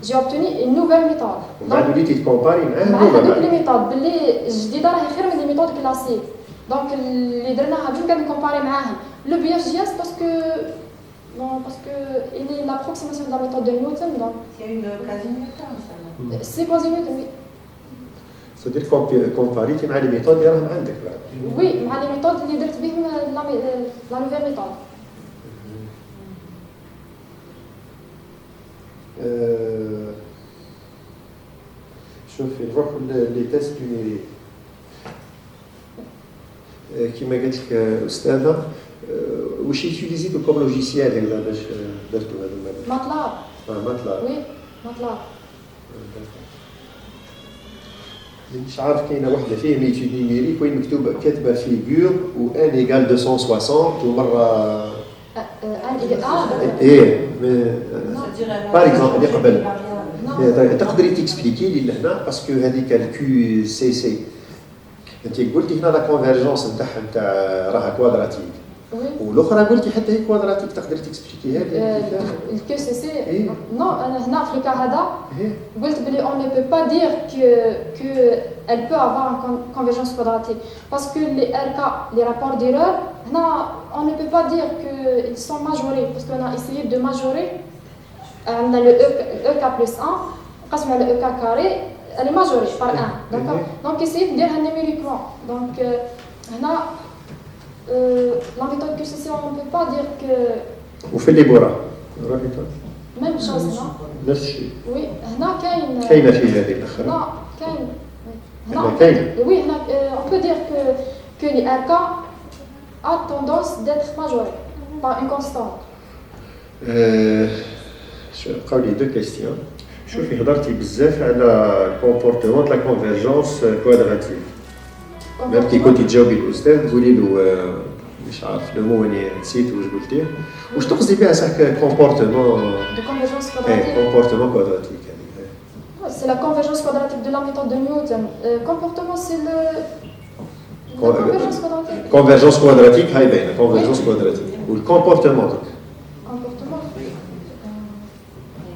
J'ai obtenu une nouvelle méthode. وبعد وليتي تكومباري معاه هذوك لي ميثود باللي جديده راهي خير من لي ميثود كلاسيك. دونك اللي درناها بين قاعد نكومباري معاهم. لو بياج parce que il est l'approximation de la méthode de Newton donc C'est une quasi-Newton, ça. C'est quasi Newton, oui. c'est-à-dire كومباريتي مع لي ميثود اللي راهم عندك بعد. Oui, مع لي ميثود اللي درت بهم لا نوفيل ميثود. شوفي نروحوا لي تيست نيميريك. كما قالت لك استاذه واش يوتيليزيتو كوم لوجيسيال هكذا باش درتو هذا الماده؟ ماتلاب. ماتلاب. وي ماتلاب. مش عارف كاينه وحده فيه ميتود نيميريك وين مكتوبه كاتبه فيغور و ان ايغال 260 ومره ايه باغ اكزومبل اللي قبل تقدري تكسبليكي لي لهنا باسكو هذيك الكيو سي سي انت قلتي هنا لا كونفيرجونس نتاعها نتاع راها كوادراتيك والاخرى قلتي حتى هي كوادراتيك تقدري تكسبليكي هذه الكيو سي سي نو انا هنا في الكا هذا قلت بلي on ne peut pas dire que elle peut avoir une convergence quadratique parce que les RK les rapports d'erreur هنا on ne peut pas dire que ils sont majorés parce qu'on a essayé de majorer on a le EK plus 1 قسم على EK carré elle est majorée par 1 d'accord donc essayez de dire numériquement donc هنا la méthode QCC on ne peut pas dire que وفي اللي برا même chose non نفس الشيء oui هنا كاين كاينه في هذه الاخرى non كاين هنا كاين oui هنا on peut dire que les RK a tendance d'être majoré par une constante بقاو لي دو كيستيون شوفي هضرتي بزاف على كومبورتمون لا كونفيرجونس كوادراتيك ميم كي كنتي تجاوبي الاستاذ تقولي له مش عارف لو مو اني نسيت واش قلتيه واش تقصدي بها صح كومبورتمون de convergence quadratique كومبورتمون كوادراتيك c'est la convergence quadratique de la méthode de Newton comportement c'est le la convergence quadratique كونفيرجونس كوادراتيك هاي باينه كونفيرجونس كوادراتيك والكومبورتمون comportement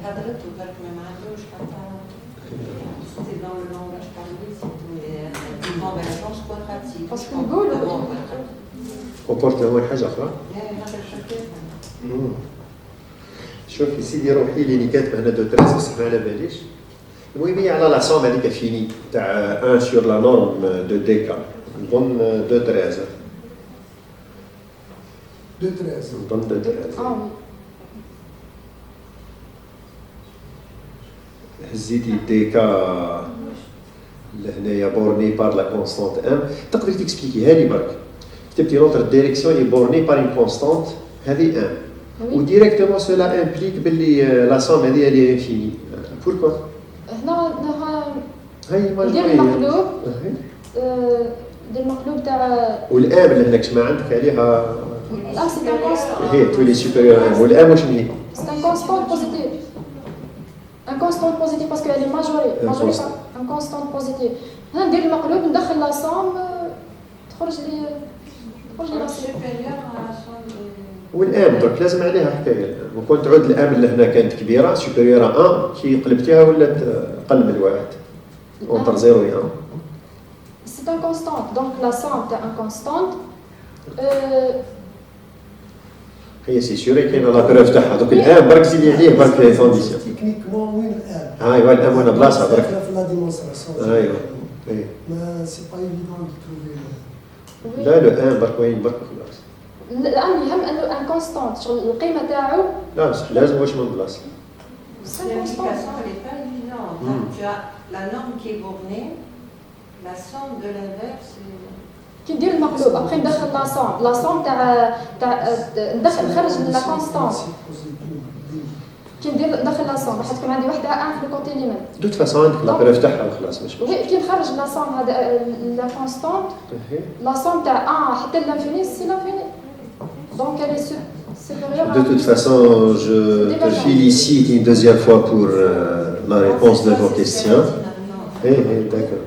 هضرت وقالت ما عندوش حتى c'est dans le langage parlé c'est une convergence quadratique parce que نقول كومبورتمون حاجه اخرى شوفي سيدي روحي لي كاتبه هنا دو تريس بس ما على باليش المهم هي على لا سوم هذيك فيني تاع 1 sur la norme de dk نظن 2 13 نظن 2 13 oui هزيتي ديكا لهنايا بورني بار لا كونستانت ام تقدري تكسبليكيها لي برك كتبتي لونتر ديريكسيون اي بورني بار اون كونستانت هذه ام وديريكتومون سولا امبليك باللي لا سوم هذه اللي انفيني بوركوا هنا هاي ندير المقلوب ندير المقلوب تاع والام اللي هناك ما عندك عليها الام سي ان كونستانت هي تولي سوبيريور والام واش هي سي ان كونستانت بوزيتيف ان كونستانت بوزيتيف باسكو elle est ماجوري ان كونستانت بوزيتيف. هنا ندير المقلوب ندخل لا سوم تخرج لي لا سوم. والان درك لازم عليها حكايه، وكون تعود الام اللي هنا كانت كبيره سوبيريور 1 كي قلبتيها ولات اقل من الواحد اونتر 0 و 1. C'est un constant, donc la somme est un constant. هي سي سيور كاين لا بروف تاعها دوك الان برك زيدي عليه برك في فونديسيون. تكنيكمون وين الان؟ ايوا الان وين بلاصه برك. في لا ديمونستراسيون. ايوا اي ما سي با ايفيدون دو تروفي. لا لو ان برك وين برك خلاص. الان يهم انه ان كونستانت شغل القيمه تاعو. لا بصح لازم واش من بلاصه. L'application n'est pas évidente. Donc, tu as la norme qui est bornée, la somme de l'inverse. كي ندير المقلوب ابخي ندخل لا سوم تاع ندخل نخرج لا كونستانت. كي ندخل لا سوم راح تكون عندي وحده ان في الكوتي اليمين. دوت فاسون عندك لا بروف تاعها وخلاص مش وي كي نخرج لا سوم هذا لا كونستانت لا سوم تاع 1 حتى لانفيني سي لانفيني دونك elle est supérieure. De toute façon, je te félicite une deuxième fois pour la réponse de vos questions. D'accord.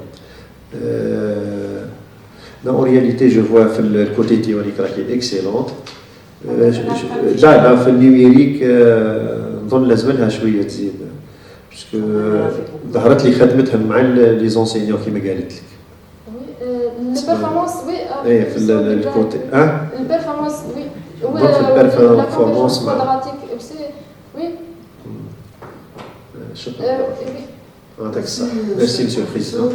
Mais en réalité, je vois le côté théorique là, qui est excellente. Là, في النيميريك نظن لازملها شويه تزيد باسكو ظهرت لي خدمتهم مع لي زونسينيون كيما قالت لك. البيرفورمانس وي اي في الكوتي البيرفورمانس وي البيرفورمانس كوادراتيك وي شكرا يعطيك الصحة. ميرسي مسيو البريزيدون.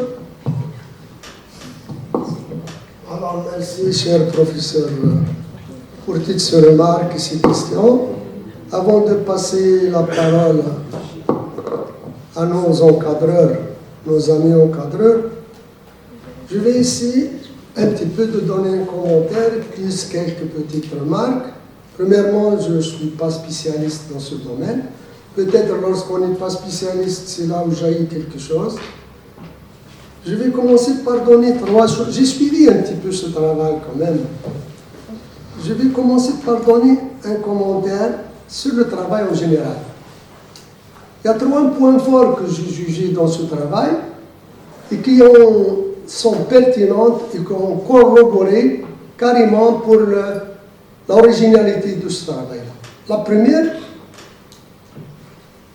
Alors, merci, cher professeur, pour toutes ces remarques et ces questions. Avant de passer la parole à nos encadreurs, nos amis encadreurs, je vais essayer un petit peu de donner un commentaire, plus quelques petites remarques. Premièrement, je ne suis pas spécialiste dans ce domaine. Peut-être lorsqu'on n'est pas spécialiste, c'est là où jaillit quelque chose. Je vais commencer par donner 3 choses. J'ai suivi un petit peu ce travail quand même. Je vais commencer par donner un commentaire sur le travail en général. Il y a 3 points forts que j'ai jugés dans ce travail et qui sont pertinentes et qui ont corroboré carrément pour l'originalité de ce travail-là. La première,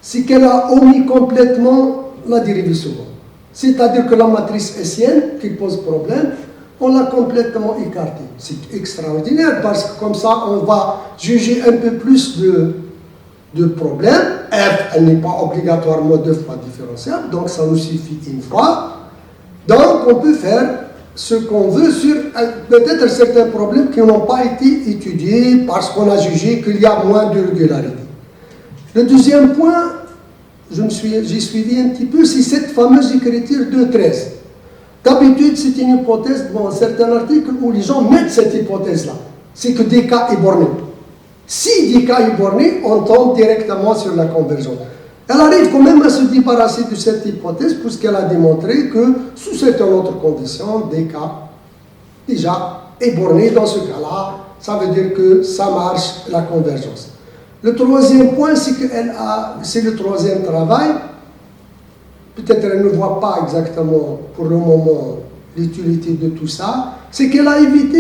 c'est qu'elle a omis complètement la dérivée seconde. C'est-à-dire que la matrice hessienne qui pose problème, on l'a complètement écartée. C'est extraordinaire parce que comme ça, on va juger un peu plus de problèmes. F, elle n'est pas obligatoirement 2 fois différenciable, donc ça nous suffit une fois. Donc, on peut faire ce qu'on veut sur peut-être certains problèmes qui n'ont pas été étudiés parce qu'on a jugé qu'il y a moins de régularité. Le deuxième point, j'ai suivi un petit peu, c'est cette fameuse écriture 2.13. D'habitude, c'est une hypothèse dans certains articles où les gens mettent cette hypothèse-là. C'est que DK est borné. Si DK est borné, on tombe directement sur la convergence. Elle arrive quand même à se débarrasser de cette hypothèse puisqu'elle a démontré que sous certaines autres conditions, DK déjà est borné. Dans ce cas-là, ça veut dire que ça marche la convergence. Le troisième point, c'est c'est le troisième travail. Peut-être elle ne voit pas exactement pour le moment l'utilité de tout ça. C'est qu'elle a évité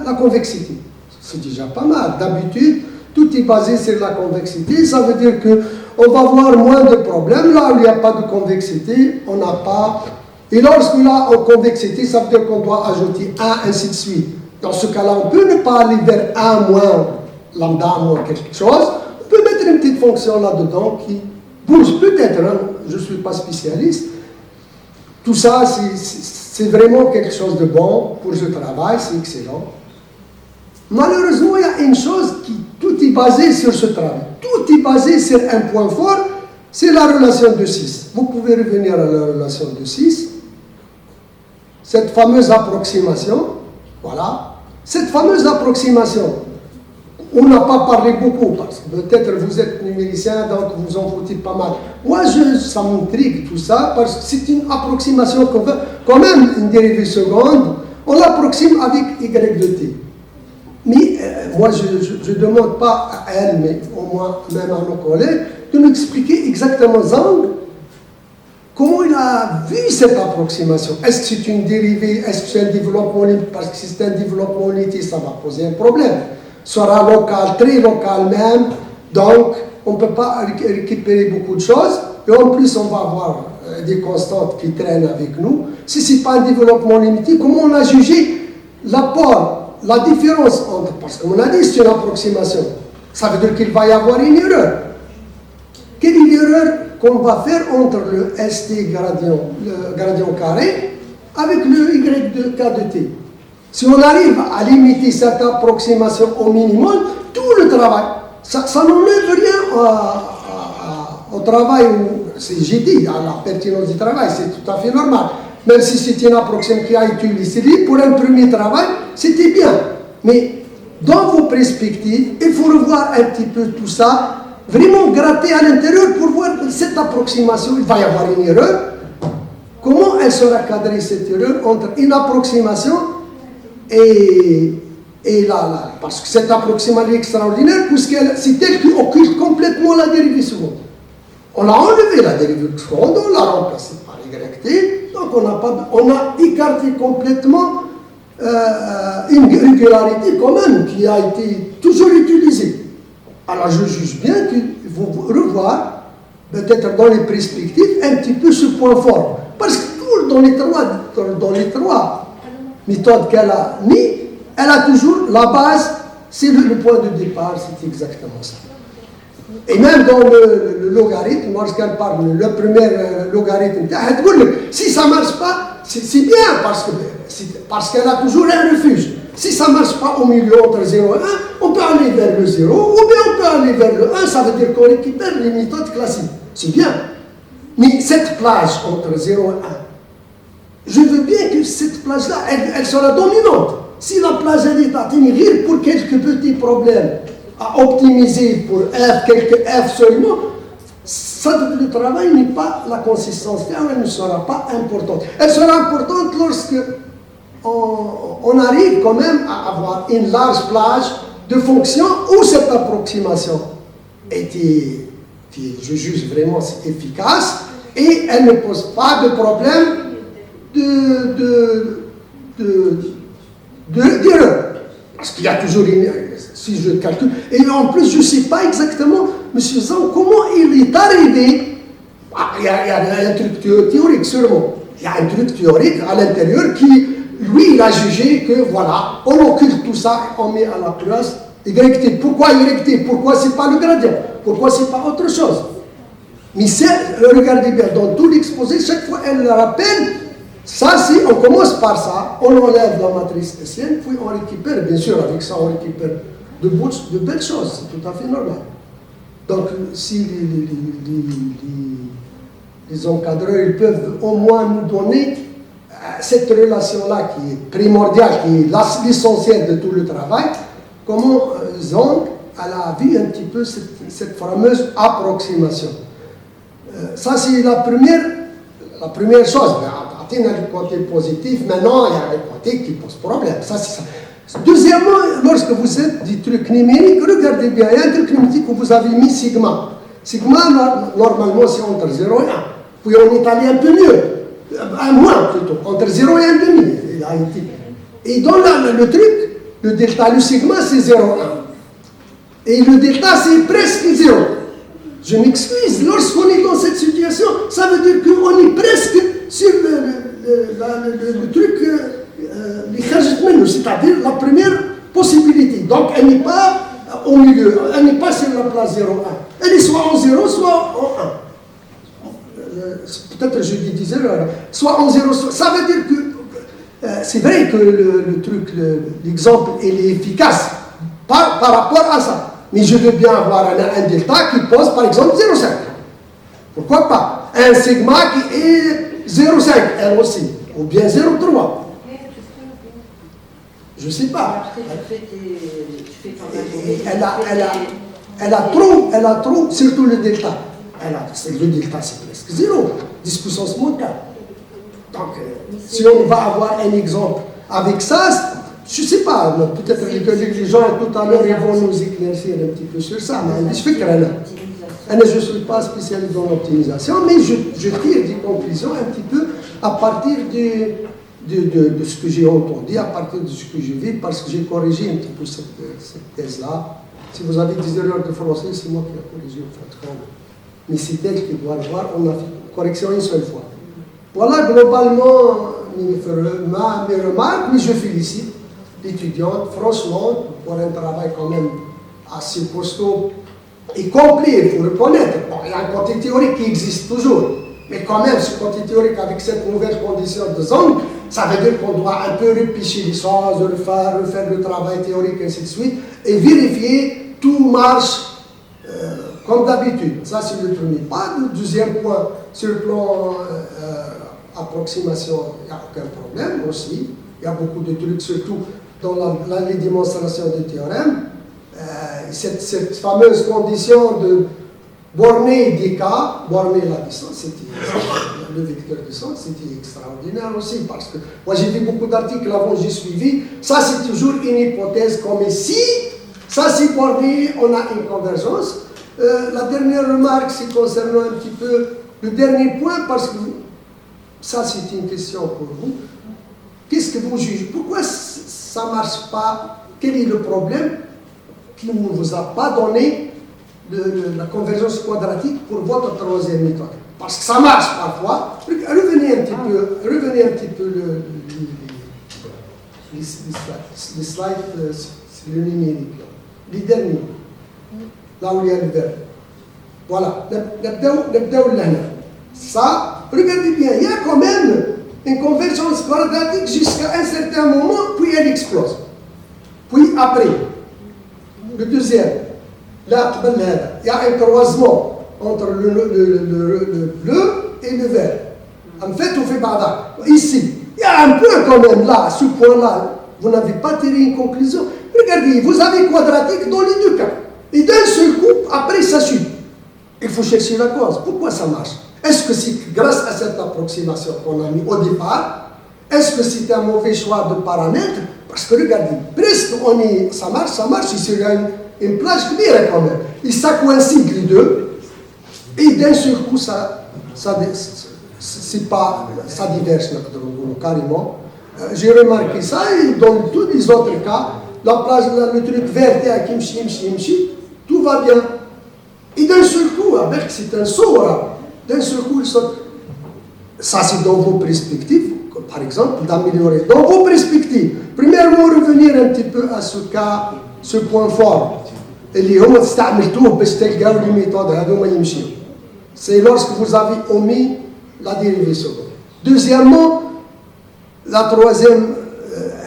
la convexité. C'est déjà pas mal. D'habitude, tout est basé sur la convexité. Ça veut dire qu'on va avoir moins de problèmes. Là où il n'y a pas de convexité, on n'a pas. Et lorsqu'on a en convexité, ça veut dire qu'on doit ajouter 1, ainsi de suite. Dans ce cas-là, on peut ne pas aller vers 1 moins lambda moins quelque chose. On peut mettre une petite fonction là-dedans qui bouge peut-être, hein, je ne suis pas spécialiste. Tout ça, c'est vraiment quelque chose de bon pour ce travail, c'est excellent. Malheureusement, il y a une chose qui, tout est basé sur ce travail. Tout est basé sur un point fort, c'est la relation de 6. Vous pouvez revenir à la relation de 6. Cette fameuse approximation, voilà. Cette fameuse approximation, on n'a pas parlé beaucoup, parce que peut-être vous êtes numéricien, donc vous en foutez pas mal. Moi, ça m'intrigue tout ça, parce que c'est une approximation qu'on veut, quand même une dérivée seconde, on l'approxime avec y de t. Mais moi, je ne demande pas à elle, mais au moins même à nos collègues, de nous expliquer exactement Zhang, comment il a vu cette approximation. Est-ce que c'est une dérivée? Est-ce que c'est un développement limité? Parce que si c'est un développement limité, ça va poser un problème. Sera local, très local même, donc on ne peut pas récupérer beaucoup de choses, et en plus on va avoir des constantes qui traînent avec nous. Si ce n'est pas un développement limité, comment on a jugé l'apport, la différence entre, parce qu'on a dit c'est une approximation, ça veut dire qu'il va y avoir une erreur. Quelle est l'erreur qu'on va faire entre le ST gradient, le gradient carré, avec le Y de K de T? Si on arrive à limiter cette approximation au minimum, tout le travail, ça n'enlève rien au travail, j'ai dit, à la pertinence du travail, c'est tout à fait normal. Même si c'est une approximation qui a été utilisée, pour un premier travail, c'était bien. Mais dans vos perspectives, il faut revoir un petit peu tout ça, vraiment gratter à l'intérieur pour voir cette approximation. Il va y avoir une erreur. Comment elle sera cadrée, cette erreur, entre une approximation et là, parce que cette approximation est extraordinaire, puisque c'est elle qui occulte complètement la dérivée seconde. On a enlevé la dérivée seconde, on l'a remplacée par YT, donc on a écarté complètement une régularité commune qui a été toujours utilisée. Alors je juge bien qu'il faut revoir, peut-être dans les perspectives, un petit peu ce point fort. Parce que dans les trois méthodes qu'elle a mis, elle a toujours la base, c'est le point de départ, c'est exactement ça. Et même dans le logarithme, lorsqu'elle parle, le premier logarithme, si ça ne marche pas, c'est bien parce qu'elle a toujours un refuge. Si ça ne marche pas au milieu entre 0 et 1, on peut aller vers le 0, ou bien on peut aller vers le 1, ça veut dire qu'on récupère les méthodes classiques. C'est bien. Mais cette plage entre 0 et 1, je veux bien que cette plage-là, elle sera dominante. Si la plage est à tenir pour quelques petits problèmes à optimiser pour f, quelques f seulement, le travail n'est pas la consistance, elle ne sera pas importante. Elle sera importante lorsque on arrive quand même à avoir une large plage de fonctions où cette approximation était, je juge vraiment efficace, et elle ne pose pas de problème d'erreur. Parce qu'il y a toujours une, si je calcule, et en plus je ne sais pas exactement, M. Zhang, comment il est arrivé, il y a un truc théorique seulement, il y a un truc théorique à l'intérieur qui, lui, il a jugé que voilà, on occulte tout ça, on met à la place YT. Pourquoi YT? Pourquoi c'est pas le gradient? Pourquoi c'est pas autre chose? Mais regardez bien, dans tout l'exposé, chaque fois elle le rappelle, ça c'est, on commence par ça, on enlève la matrice SN, puis on récupère, bien sûr, avec ça on récupère de belles choses, c'est tout à fait normal. Donc si les encadreurs ils peuvent au moins nous donner cette relation-là qui est primordiale, qui est l'essentiel de tout le travail, comment Zhang a vu un petit peu cette fameuse approximation. Ça c'est la première chose. On a le côté positif, maintenant il y a le côté qui pose problème. Ça, c'est ça. Deuxièmement, lorsque vous êtes du truc numérique, regardez bien, il y a un truc numérique où vous avez mis sigma. Sigma, normalement, c'est entre 0 et 1. Puis on est allé un peu mieux, un moins plutôt, entre 0 et 1,5. Et dans le truc, le delta, le sigma, c'est 0,1. Et le delta, c'est presque 0. Je m'excuse, lorsqu'on est dans cette situation, ça veut dire qu'on est presque sur le truc, c'est-à-dire la première possibilité. Donc elle n'est pas au milieu, elle n'est pas sur la place 0,1. Elle est soit en 0, soit en 1. Peut-être je dis des erreurs. Soit en 0, ça veut dire que c'est vrai que le truc, l'exemple, il est efficace par rapport à ça. Mais je veux bien avoir un delta qui pose par exemple 0,5. Pourquoi pas? Un sigma qui est 0,5, elle aussi, ou bien 0,3. Je ne sais pas. Elle a trop, surtout le delta. Le delta, c'est presque 0, 10 puissance moins 4. Donc, si on va avoir un exemple avec ça, je ne sais pas, peut-être que les gens tout à l'heure ils vont nous éclaircir un petit peu sur ça, mais je fais que là. Je ne suis pas spécialiste dans l'optimisation, mais je tire des conclusions un petit peu à partir de ce que j'ai entendu, à partir de ce que j'ai vu, parce que j'ai corrigé un petit peu cette thèse-là. Si vous avez des erreurs de français, c'est moi qui ai corrigé, en fait. Mais c'est elle qui doit le voir, on a fait une correction une seule fois. Voilà globalement mes remarques, mais je félicite l'étudiante, franchement, pour un travail quand même assez costaud et complet, il faut reconnaître. Bon, il y a un côté théorique qui existe toujours, mais quand même, ce côté théorique avec cette nouvelle condition de zone, ça veut dire qu'on doit un peu repicher les choses, refaire le travail théorique, et ainsi de suite, et vérifier tout marche comme d'habitude. Ça, c'est le premier pas. Le deuxième point, sur le plan approximation, il n'y a aucun problème aussi. Il y a beaucoup de trucs, surtout dans les démonstrations du théorème. Cette fameuse condition de borner des cas, borner la distance, le vecteur de distance, c'était extraordinaire aussi, parce que moi j'ai vu beaucoup d'articles avant, j'ai suivi, ça c'est toujours une hypothèse comme ici, ça c'est borné, on a une convergence. La dernière remarque, c'est concernant un petit peu le dernier point, parce que ça c'est une question pour vous. Qu'est-ce que vous jugez? Pourquoi ça ne marche pas? Quel est le problème qui ne vous a pas donné la convergence quadratique pour votre troisième méthode? Parce que ça marche parfois. Revenez un petit peu les slides, c'est le numérique, les derniers, là où il y a le verbe. Voilà, ça, regardez bien, il y a quand même une convergence quadratique jusqu'à un certain moment, puis elle explose. Puis après, le deuxième, là, il y a un croisement entre le bleu et le vert. En fait, on fait bada. Ici, il y a un point quand même là, à ce point-là, vous n'avez pas tiré une conclusion. Regardez, vous avez quadratique dans les deux cas. Et d'un seul coup, après, ça suit. Il faut chercher la cause. Pourquoi ça marche? Est-ce que c'est grâce à cette approximation qu'on a mis au départ? Est-ce que c'est un mauvais choix de paramètres? Parce que regardez, presque ça marche, il y a une plage claire quand même. Et ça coïncide les deux. Et d'un seul coup, ça diverge carrément. J'ai remarqué ça, et dans tous les autres cas, la plage, le truc vert, tout va bien. Et d'un seul coup, avec c'est un saut, d'un seul coup, il saute. Ça, c'est dans vos perspectives, par exemple, d'améliorer. Dans vos perspectives, premièrement, revenir un petit peu à ce cas, ce point fort. C'est lorsque vous avez omis la dérivée secondaire. Deuxièmement, la troisième,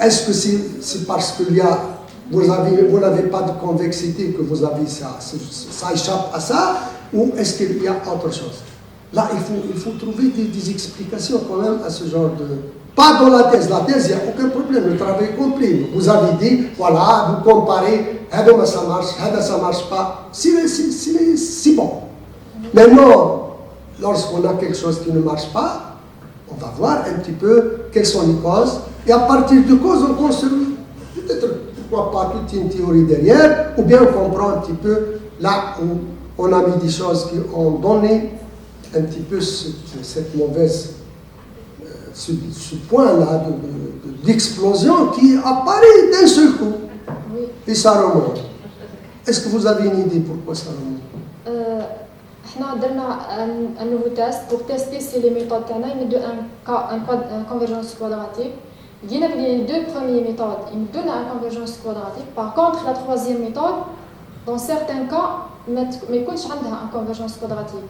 est-ce que c'est parce que vous n'avez pas de convexité que vous avez ça échappe à ça, ou est-ce qu'il y a autre chose? Là, il faut trouver des explications quand même à ce genre de... Pas dans la thèse, il n'y a aucun problème, le travail est complet. Vous avez dit, voilà, vous comparez, ça marche pas, c'est bon. Maintenant, lorsqu'on a quelque chose qui ne marche pas, on va voir un petit peu quelles sont les causes, et à partir de causes, on construit peut-être, pourquoi pas, toute une théorie derrière, ou bien on comprend un petit peu là où on a mis des choses qui ont donné un petit peu cette mauvaise, ce point-là d'explosion qui apparaît d'un seul coup. Oui. Et ça remonte. Est-ce que vous avez une idée pourquoi ça remonte? احنا درنا un nouveau test pour tester si les méthodes تاعنا يمدوا un convergence quadratique. لقينا que les deux premières méthodes ils donnent un convergence quadratique. Par contre, la troisième méthode, dans certains cas, ما يكونش عندها un convergence quadratique.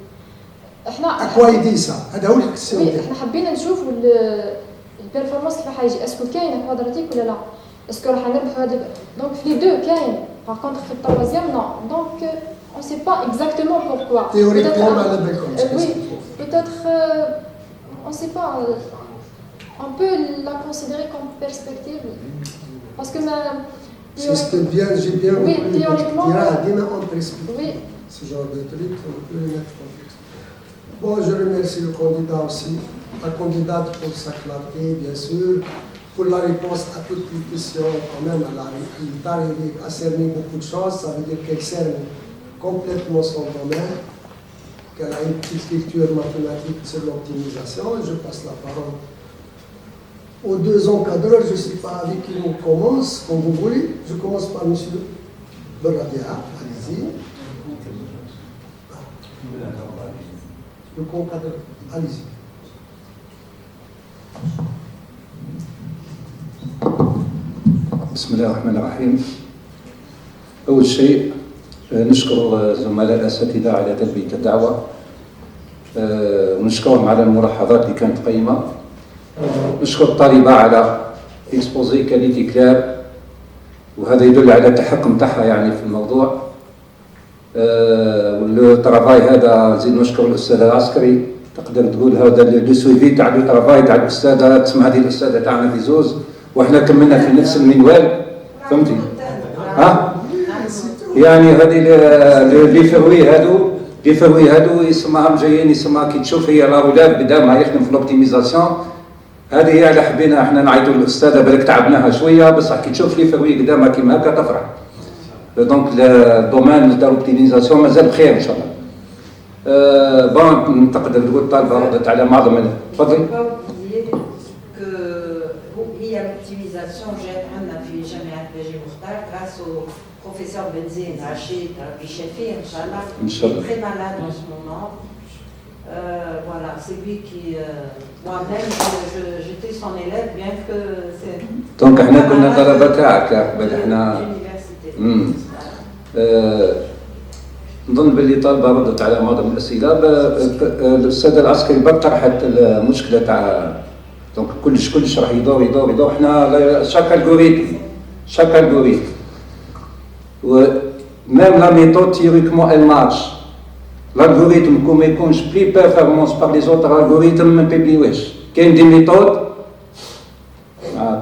À quoi il dit ça? هذا هو الكسيون. Oui, احنا حبينا نشوفوا البيرفورمانس كيف حيجي، اسكو كاين كوادراتيك ولا لا، اسكو راح نربحوا هذاك. دونك في لي دو كاين، باغ كونتر في التروازيام نو. دونك on ne sait pas exactement pourquoi. Théoriquement, on a bien compris. Oui, peut-être, on ne sait pas, on peut la considérer comme perspective. Parce que c'est ce que j'ai bien oui, compris. théoriquement, en perspective. Oui. Ce genre de truc, on peut le mettre en place. Bon, je remercie le candidat aussi, la candidate pour sa clarté, bien sûr, pour la réponse à toutes les questions, quand même, elle est arrivée à cerner beaucoup de choses, ça veut dire qu'elle cerne complètement son domaine. qu'elle a une petite culture mathématique sur l'optimisation. Je passe la parole aux deux encadreurs. Je ne sais pas avec qui on commence, comme vous voulez. Je commence par M. Beradia. Allez-y. Le encadreur. Allez-y. بسم الله الرحمن الرحيم. أول شيء نشكر زملاء الأساتذة على تلبية الدعوة، ونشكرهم على الملاحظات اللي كانت قيمة. نشكر الطالبة على إكسبوزي كاليتي كلاب، وهذا يدل على التحكم تاعها يعني في الموضوع. والترافاي هذا نزيد نشكر الأستاذ العسكري، تقدر تقول هذا لو سويفي تاع لو ترافاي تاع الأستاذة، تسمى هذه الأستاذة تاعنا في زوز، وإحنا كملنا في نفس المنوال، فهمتي؟ ها؟ يعني هذه لي فروي هادو يسمعهم جايين يسمعها كي تشوف هي لاولاد بدا ما يخدم في الاوبتيميزاسيون. هذه هي اللي حبينا احنا نعيطوا للاستاذه، بالك تعبناها شويه بصح كي تشوف لي فروي قدامها كيما هكا تفرح. دونك الدومين تاع الاوبتيميزاسيون مازال بخير ان شاء الله. بون تقدر تقول الطالبه ردت على معظم. تفضل. هي l'optimisation جاتنا في جامعة باجي مختار grâce au professeur Benzine Rachid Bichefi, Inch'Allah, qui est très malade en ce moment. Voilà, c'est lui qui... moi-même, j'étais son élève, bien que c'est... Donc, احنا كنا طلبة تاعك، بل احنا... نظن باللي طالبة ردت على معظم الأسئلة. الأستاذ العسكري برك طرحت المشكلة تاع دونك كلش راح يدور حنا شاك الغوريثم و ميم لا ميثود تيوريكمون elle marche. L'algorithme كون ما يكونش بلي بيرفورمانس بار لي زوتر الغوريثم ما بيبليوهش. كاين دي ميثود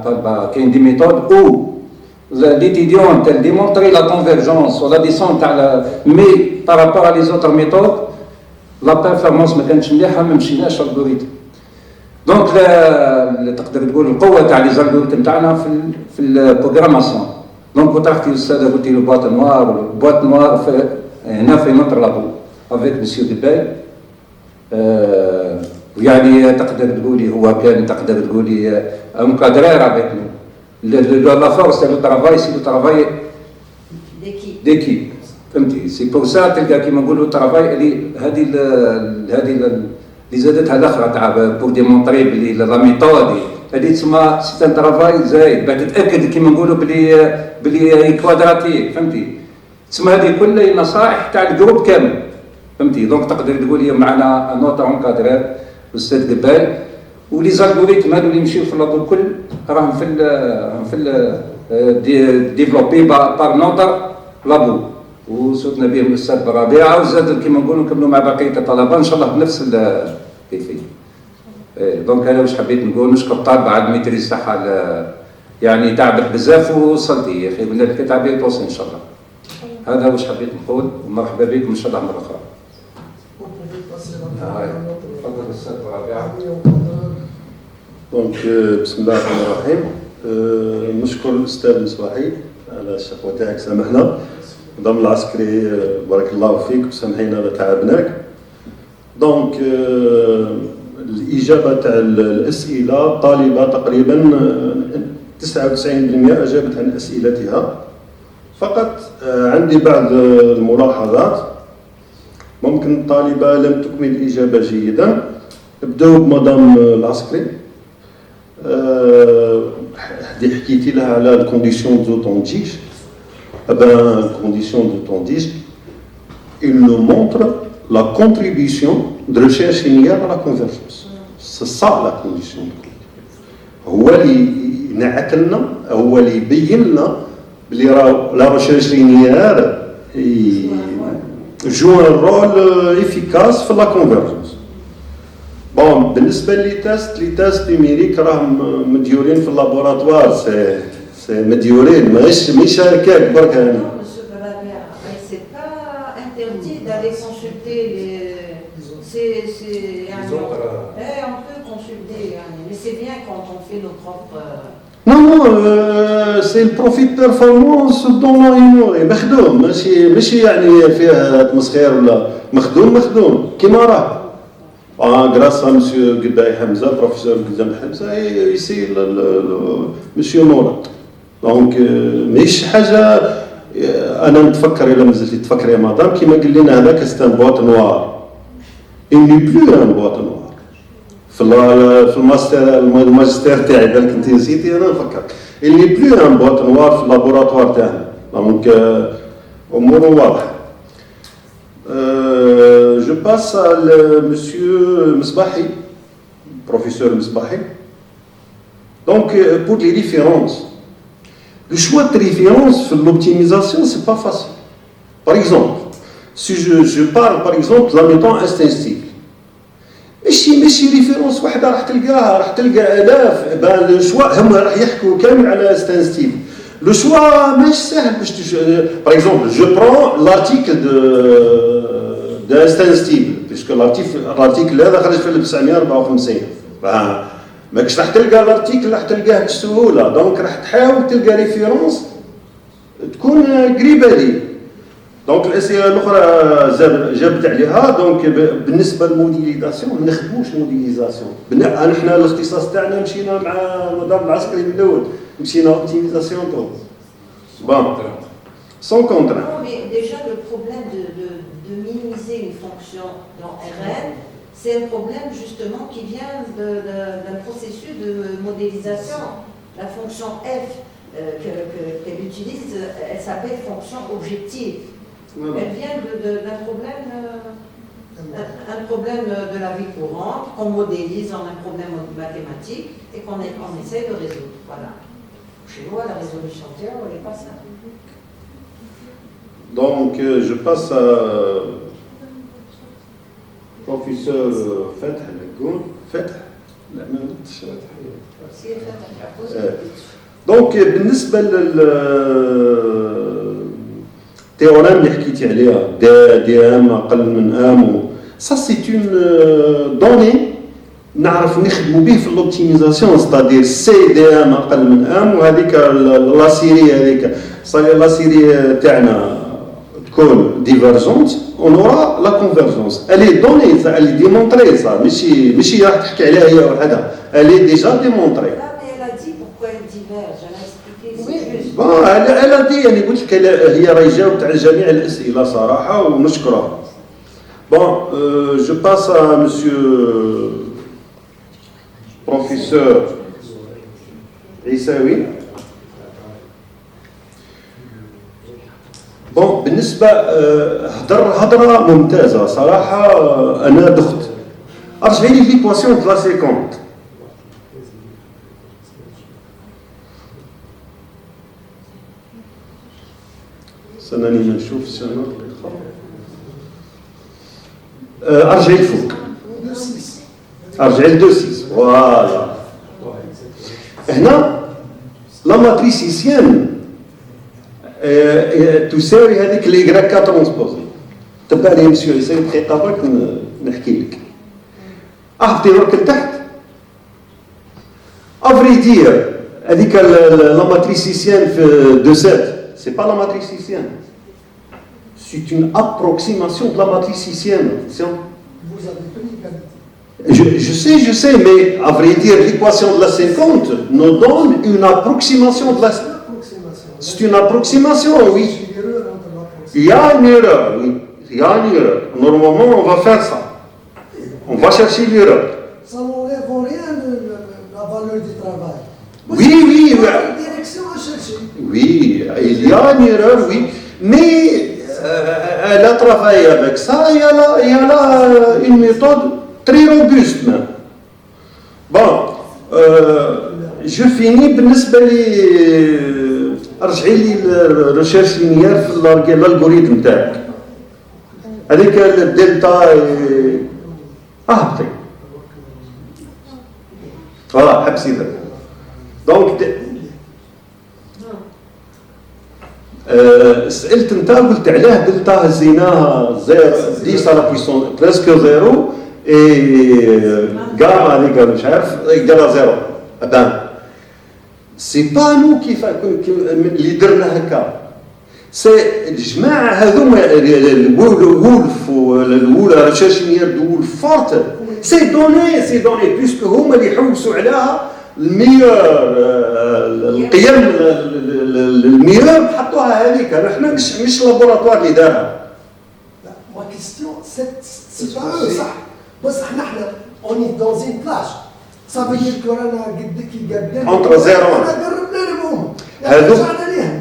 طالبه كاين دي ميثود او l'étudiant elle démontrer la convergence ou la descente تاع مي بارابور على لي زوتر ميثود لا بيرفورمانس ما كانتش مليحه ما مشيناش الغوريثم. دونك تقدر تقول القوه تاع لي زالغوريثم تاعنا في البروغراماسيون. دونك وطرحتي الاستاذه قلت له بواط نوار، بواط نوار هنا في نوتر لابو افيك مسيو ديباي. يعني تقدر تقولي هو كان تقدر تقولي انكادرير افيك نو لا فورس تاع لو ترافاي سي لو ترافاي ديكيب. فهمتي؟ سي بور سا تلقى كيما نقولوا ترافاي هذه اللي زادتها الاخرى تاع بور ديمونطري بلي لا ميثود هذه تسمى سي ان ترافاي زايد باش تتاكد كيما نقولوا بلي كوادراتيك. فهمتي؟ تسمى هذه كلها نصائح تاع الجروب كامل. فهمتي؟ دونك تقدر تقول لي معنا نوتا اونكادرير الاستاذ قبال ولي زالغوريثم هذو اللي يمشيو في اللابو الكل راهم في ديفلوبي بار نوتا لابو وصوتنا بهم الاستاذ بربيعه وزاد كيما نقولوا نكملوا مع بقيه الطلبه ان شاء الله بنفس الكيفيه. دونك انا واش حبيت نقول نشكر الطالبه على الميتريز تاعها، يعني تعبت بزاف ووصلتي يا اخي قلنا لك تعبي توصل ان شاء الله. هذا واش حبيت نقول ومرحبا بكم ان شاء الله مره اخرى. تفضل الاستاذ بربيعه. دونك بسم الله الرحمن الرحيم. نشكر الاستاذ مصباحي على الشقوه تاعك، سامحنا. نظام العسكري بارك الله فيك وسامحينا اذا تعبناك. دونك الاجابه تاع الاسئله طالبه تقريبا 99% اجابت عن اسئلتها. فقط عندي بعض الملاحظات. ممكن الطالبه لم تكمل الاجابه جيدا. نبداو بمدام العسكري. حكيتي لها على الكونديسيون دو طون ديسك. Les conditions de ton disque, il nous montre la contribution de recherche linéaire à la convergence. C'est ça la condition de convergence. هو اللي ينعت لنا، هو اللي يبين لنا بلي راه لا ريشيرش لينيير جو ان رول افيكاس في لا كونفرجنس. بون بالنسبه لي تيست نيميريك راهم مديورين في اللابوراتوار، سي مديورين ماشي هكاك برك. هاني c'est pas interdit d'aller consulter on peut consulter, mais c'est bien quand on fait nos propres Non, c'est le profit de performance dont ignoré مخدوم ماشي يعني فيها تمسخير ولا مخدوم كيما راه grâce à monsieur Gudaï Hamza, professeur Gudaï Hamza, et ici monsieur Mourad. Donc ماشي حاجه انا نتفكر الا مازلتي تفكر يا مدام كيما قال لنا هذاك سي ان بواط نوار il n'est plus un boîte noire في الماجستير تاعي بالك انت نسيتي انا نفكر il n'est plus un boîte noire في اللابوراتوار تاعنا دونك اموره واضحه. Je passe à monsieur Misbahi, professeur Misbahi. Donc, pour les références, le choix de référence pour l'optimisation, c'est pas facile. Par exemple, si je parle par exemple de la méthode instinctive, ماشي ريفيرونس واحده راح تلقى الاف لو شوا هما راح يحكوا كامل على انستنتيف لو شوا مش سهل باش باغ اكزومبل جو برون لارتيكل دو انستنتيف باسكو الارتيكل هذا خرج في 1954 ماكش راح تلقى الارتيكل راح تلقاه بسهوله دونك راح تحاول تلقى ريفيرونس تكون قريبه لي دونك الاسئله الاخرى جابت عليها دونك بالنسبه للموديليزاسيون ما نخدموش موديليزاسيون احنا الاختصاص تاعنا مشينا مع النظام العسكري من الاول مشينا اوبتيميزاسيون تو بون سون كونترا. Déjà le problème de minimiser une fonction dans RN, c'est un problème justement qui vient d'un processus de modélisation. La fonction F qu'elle utilise, elle s'appelle fonction objective. Elle vient d'un problème de la vie courante qu'on modélise en un problème mathématique et qu'on essaie de résoudre. Voilà. Chez moi, la résolution théorique, elle n'est pas simple. Donc, je passe à professeur Fatah Lagoun. Fatah لا ما قلتش دونك بالنسبه التيوريم اللي حكيتي عليها دي ام اقل من ام سا سي اون دوني نعرف نخدموا به في الاوبتيميزاسيون ستادير سي دي ام اقل من ام وهذيك لا سيري هذيك لا سيري تاعنا تكون ديفيرجونت اون اورا لا كونفيرجونس الي دوني الي ديمونطري سا ماشي راح تحكي عليها هي وحدها الي ديجا ديمونطري. Bon, elle a dit, يعني قلت لك هي راهي جاوبت على جميع الأسئلة صراحة ونشكرها. Bon, je passe à monsieur professeur عيساوي. Bon, بالنسبة هضرة ممتازة صراحة أنا دخت. أرجعي لي ليكواسيون دو لا سيكونت. استناني ما نشوف السنة ارجعي لفوق ارجعي ل 2.6 فوالا هنا لا ماتريسيسيان تساوي هذيك لي غراكا ترونسبوزي تبع لي مسيو يساوي دقيقة برك نحكي لك اهبطي برك لتحت افري دير هذيك لا ماتريسيسيان في 2.7 c'est pas la matricienne. C'est une approximation de la matricienne. Vous avez tout égalité. Je sais, mais à vrai dire, l'équation de la 50 nous donne une approximation de la... C'est une approximation, oui. Il y a une erreur, oui. Il y a une erreur. Normalement, on va faire ça. On va chercher l'erreur. Ça n'enlève rien la valeur du travail. Oui, oui, oui. Direction à chercher. Oui, il y a une erreur, oui, mais elle a travaillé avec ça, il y a là une méthode très robuste même. Bon, je finis بالنسبة لي ارجعي لي الريشيرش لينيير في الالغوريثم تاعك هذيك الدلتا اهبطي فوالا حبسي ذاك دونك سألت انت قلت علاه دلتا هزيناها 10 على بويسون بريسك زيرو اي غاما هذيك مش عارف قالها زيرو ابان سي با نو كيف اللي درنا هكا سي الجماعه هذوما الولف ولا ريشيرشيير دو وولف فورت سي دوني بيسكو هما اللي يحوسوا عليها الميور القيم الميور حطوها هذيك احنا مش لابوراتوار اللي دارها. Ma question, c'est pas eux, ça. Moi, on est dans une plage. Ça veut dire que entre 0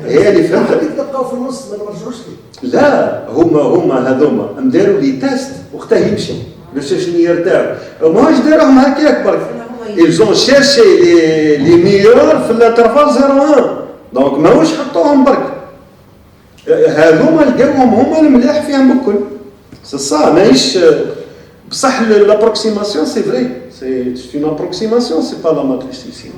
هي اللي فهمتها. تلقاو في النص ما نرجعوش ليه. لا هما هذوما داروا لي تيست وقتها يمشي الشيشنيير تاعو ماهوش داروهم هكاك برك. ils ont cherché les meilleurs في الانترفال 01 دونك ماهوش حطوهم برك هذوما لقاوهم هما الملاح فيهم بكل سي صا ماهيش بصح l'approximation c'est vrai c'est une approximation c'est pas la matrice ici.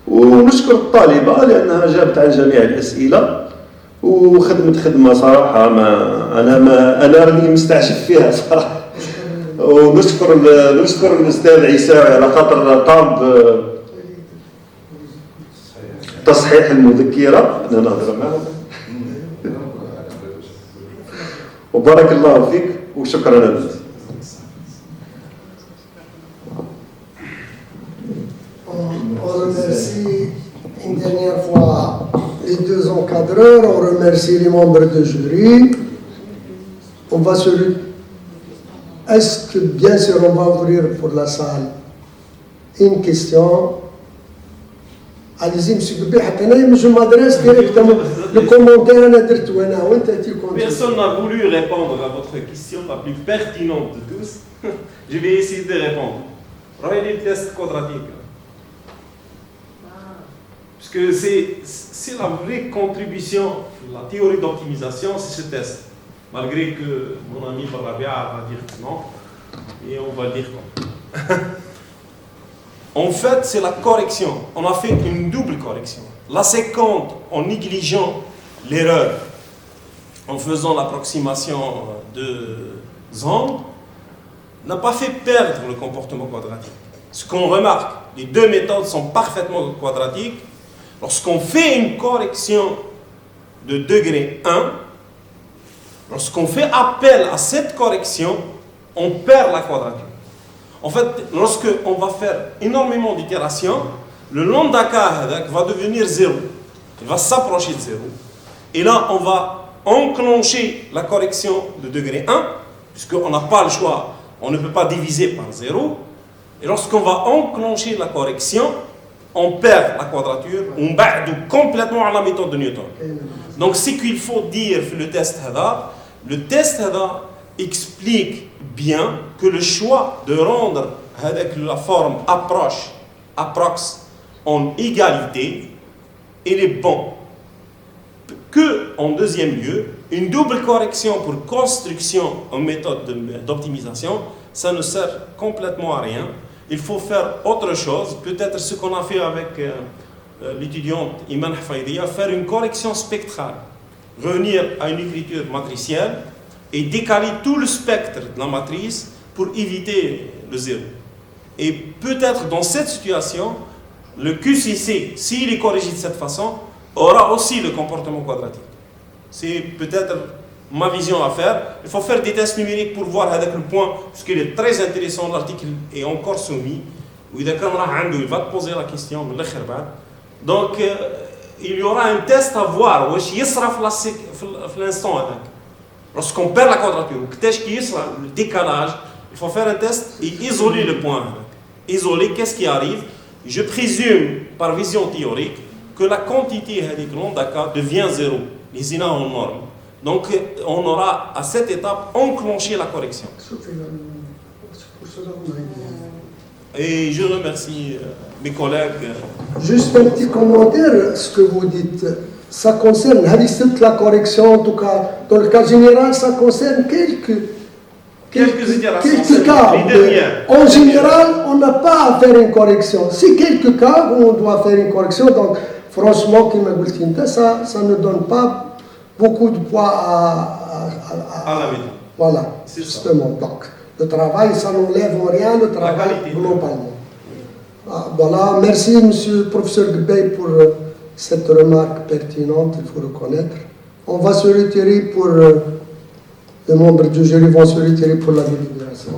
ونشكر الطالبة لأنها جابت عن جميع الأسئلة وخدمت خدمة صراحة أنا راني مستعجب فيها صراحة. ونشكر الأستاذ عيساوي على خاطر طاب تصحيح المذكرة أنا نهضر معه. وبارك الله فيك وشكرا لك. On remercie une dernière fois les deux encadreurs, on remercie les membres du jury. On va Est-ce que, bien sûr, on va ouvrir pour la salle une question? Allez-y, M. Bébé, je m'adresse directement. Le commentaire, personne n'a voulu répondre à votre question la plus pertinente de tous. Je vais essayer de répondre. Regardez le test quadratique. Parce que c'est la vraie contribution, la théorie d'optimisation, c'est ce test. Malgré que mon ami Barabia va dire que non, et on va dire non. En fait, c'est la correction. On a fait une double correction. La seconde, en négligeant l'erreur, en faisant l'approximation de Zand, n'a pas fait perdre le comportement quadratique. Ce qu'on remarque, les deux méthodes sont parfaitement quadratiques. Lorsqu'on fait une correction de degré 1, lorsqu'on fait appel à cette correction, on perd la quadrature. En fait, lorsqu'on va faire énormément d'itérations, le lambda k va devenir 0. Il va s'approcher de 0. Et là, on va enclencher la correction de degré 1, puisqu'on n'a pas le choix, on ne peut pas diviser par 0. Et lorsqu'on va enclencher la correction, on perd la quadrature, on ba'd complètement à la méthode de Newton. Donc, ce qu'il faut dire le test explique bien que le choix de rendre avec la forme approx en égalité, il est bon. Que, en deuxième lieu, une double correction pour construction en méthode d'optimisation, ça ne sert complètement à rien. Il faut faire autre chose, peut-être ce qu'on a fait avec l'étudiante Iman Hafaidia, faire une correction spectrale, revenir à une écriture matricielle et décaler tout le spectre de la matrice pour éviter le zéro. Et peut-être dans cette situation, le QCC, s'il est corrigé de cette façon, aura aussi le comportement quadratique. C'est peut-être ma vision à faire. Il faut faire des tests numériques pour voir avec le point, parce qu'il est très intéressant, l'article est encore soumis. Il va te poser la question. Donc, il y aura un test à voir. L'instant. Lorsqu'on perd la quadrature, le décalage, il faut faire un test et isoler le point. Isoler, qu'est-ce qui arrive? Je présume, par vision théorique, que la quantité de lambda k devient 0. Les INA en norme. Donc, on aura à cette étape enclenché la correction. Et je remercie mes collègues. Juste un petit commentaire, ce que vous dites. Ça concerne la correction, en tout cas, dans le cas général, ça concerne quelques cas. En général, on n'a pas à faire une correction. Si quelques cas où on doit faire une correction, donc franchement, ça ne donne pas beaucoup de poids à la méthode. Voilà, justement. Donc, le travail, ça n'enlève en rien le travail globalement. Voilà, merci monsieur le professeur Gbey pour cette remarque pertinente, il faut reconnaître. On va se retirer pour, les membres du jury vont se retirer pour la délibération.